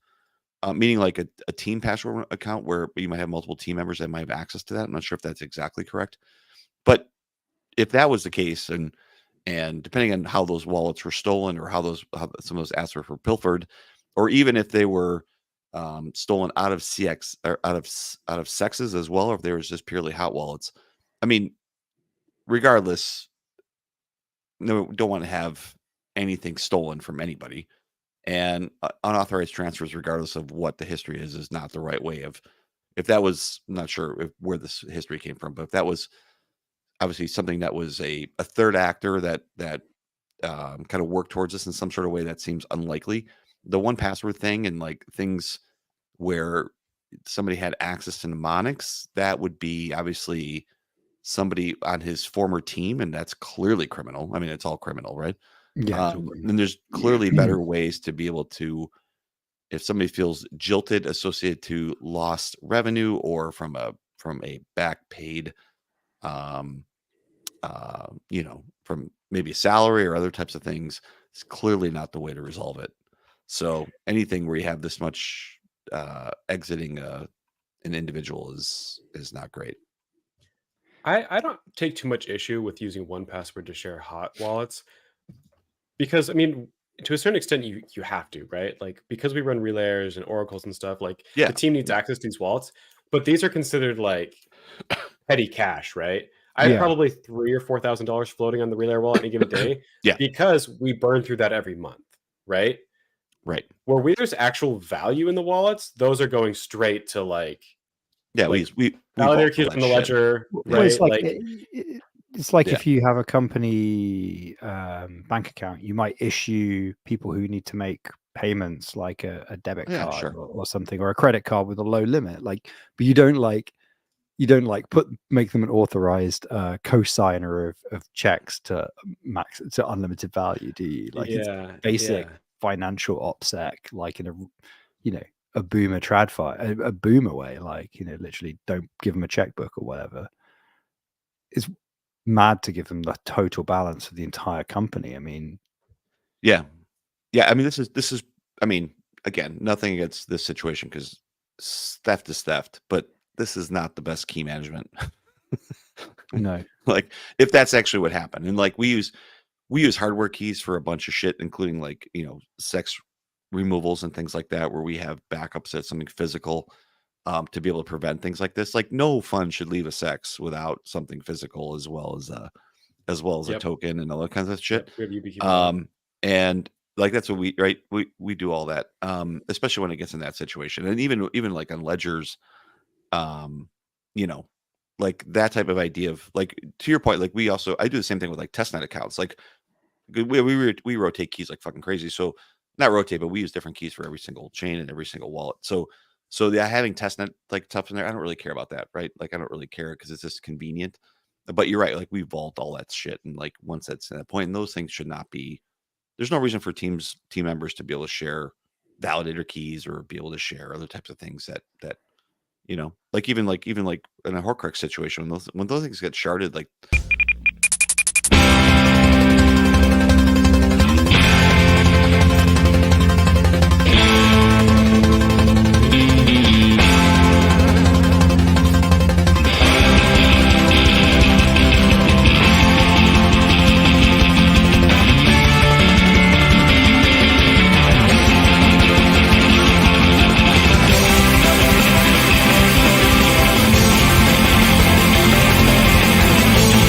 meaning like a team password account where you might have multiple team members that might have access to that. I'm not sure if that's exactly correct, but if that was the case, and depending on how those wallets were stolen or how some of those assets were pilfered, or even if they were stolen out of CX or out of sexes as well, or if they were just purely hot wallets, I mean, regardless, no, don't want to have anything stolen from anybody. And unauthorized transfers, regardless of what the history is not the right way of. If that was, I'm not sure where this history came from, but if that was obviously something that was a third actor that kind of worked towards this in some sort of way, that seems unlikely. The 1Password thing and like things where somebody had access to mnemonics, that would be obviously somebody on his former team, and that's clearly criminal. I mean, it's all criminal, right? Yeah. And there's clearly better ways to be able to, if somebody feels jilted associated to lost revenue or from a back paid, you know, from maybe a salary or other types of things, it's clearly not the way to resolve it. So anything where you have this much exiting an individual is not great. I don't take too much issue with using 1Password to share hot wallets because I mean, to a certain extent, you have to, right? Like because we run relayers and oracles and stuff, like Yeah. the team needs access to these wallets, but these are considered like petty cash, right? I have Yeah. probably $3,000 or $4,000 floating on the relay wallet any given day, Yeah. because we burn through that every month, right? Right. Where there's actual value in the wallets, those are going straight to like Yeah, like we validator vault keys all on that the shit. ledger, Well, it's right? like Like it's like Yeah. if you have a company bank account, you might issue people who need to make payments like a debit Yeah, card sure. or something, or a credit card with a low limit. Like, but you don't like make them an authorized co-signer of checks to unlimited value, do you? Like, it's yeah, basic yeah. financial OPSEC, like in a a boomer tradfi, a boomer way, like literally don't give them a checkbook or whatever. It's mad to give them the total balance of the entire company. I mean, Yeah. Yeah, I mean, this is I mean, again, nothing against this situation because theft is theft, but this is not the best key management. no. Like, if that's actually what happened. And like we use hardware keys for a bunch of shit, including like, sex removals and things like that, where we have backups at something physical to be able to prevent things like this. Like, no fund should leave a sex without something physical as well as a Yep. token and all that kinds of shit. Yep. We have YubiKey for that. And Like that's what we do all that, especially when it gets in that situation, and even like on ledgers, you know, like that type of idea of like, to your point, like I do the same thing with like testnet accounts. Like we rotate keys like fucking crazy. So not rotate, but we use different keys for every single chain and every single wallet. So yeah, having testnet like stuff in there, I don't really care about that, right? Like I don't really care because it's just convenient. But you're right, like we vault all that shit, and like once that's at that point, and those things should not be. There's no reason for team members to be able to share validator keys or be able to share other types of things that like even like in a Horcrux situation when those things get sharded, like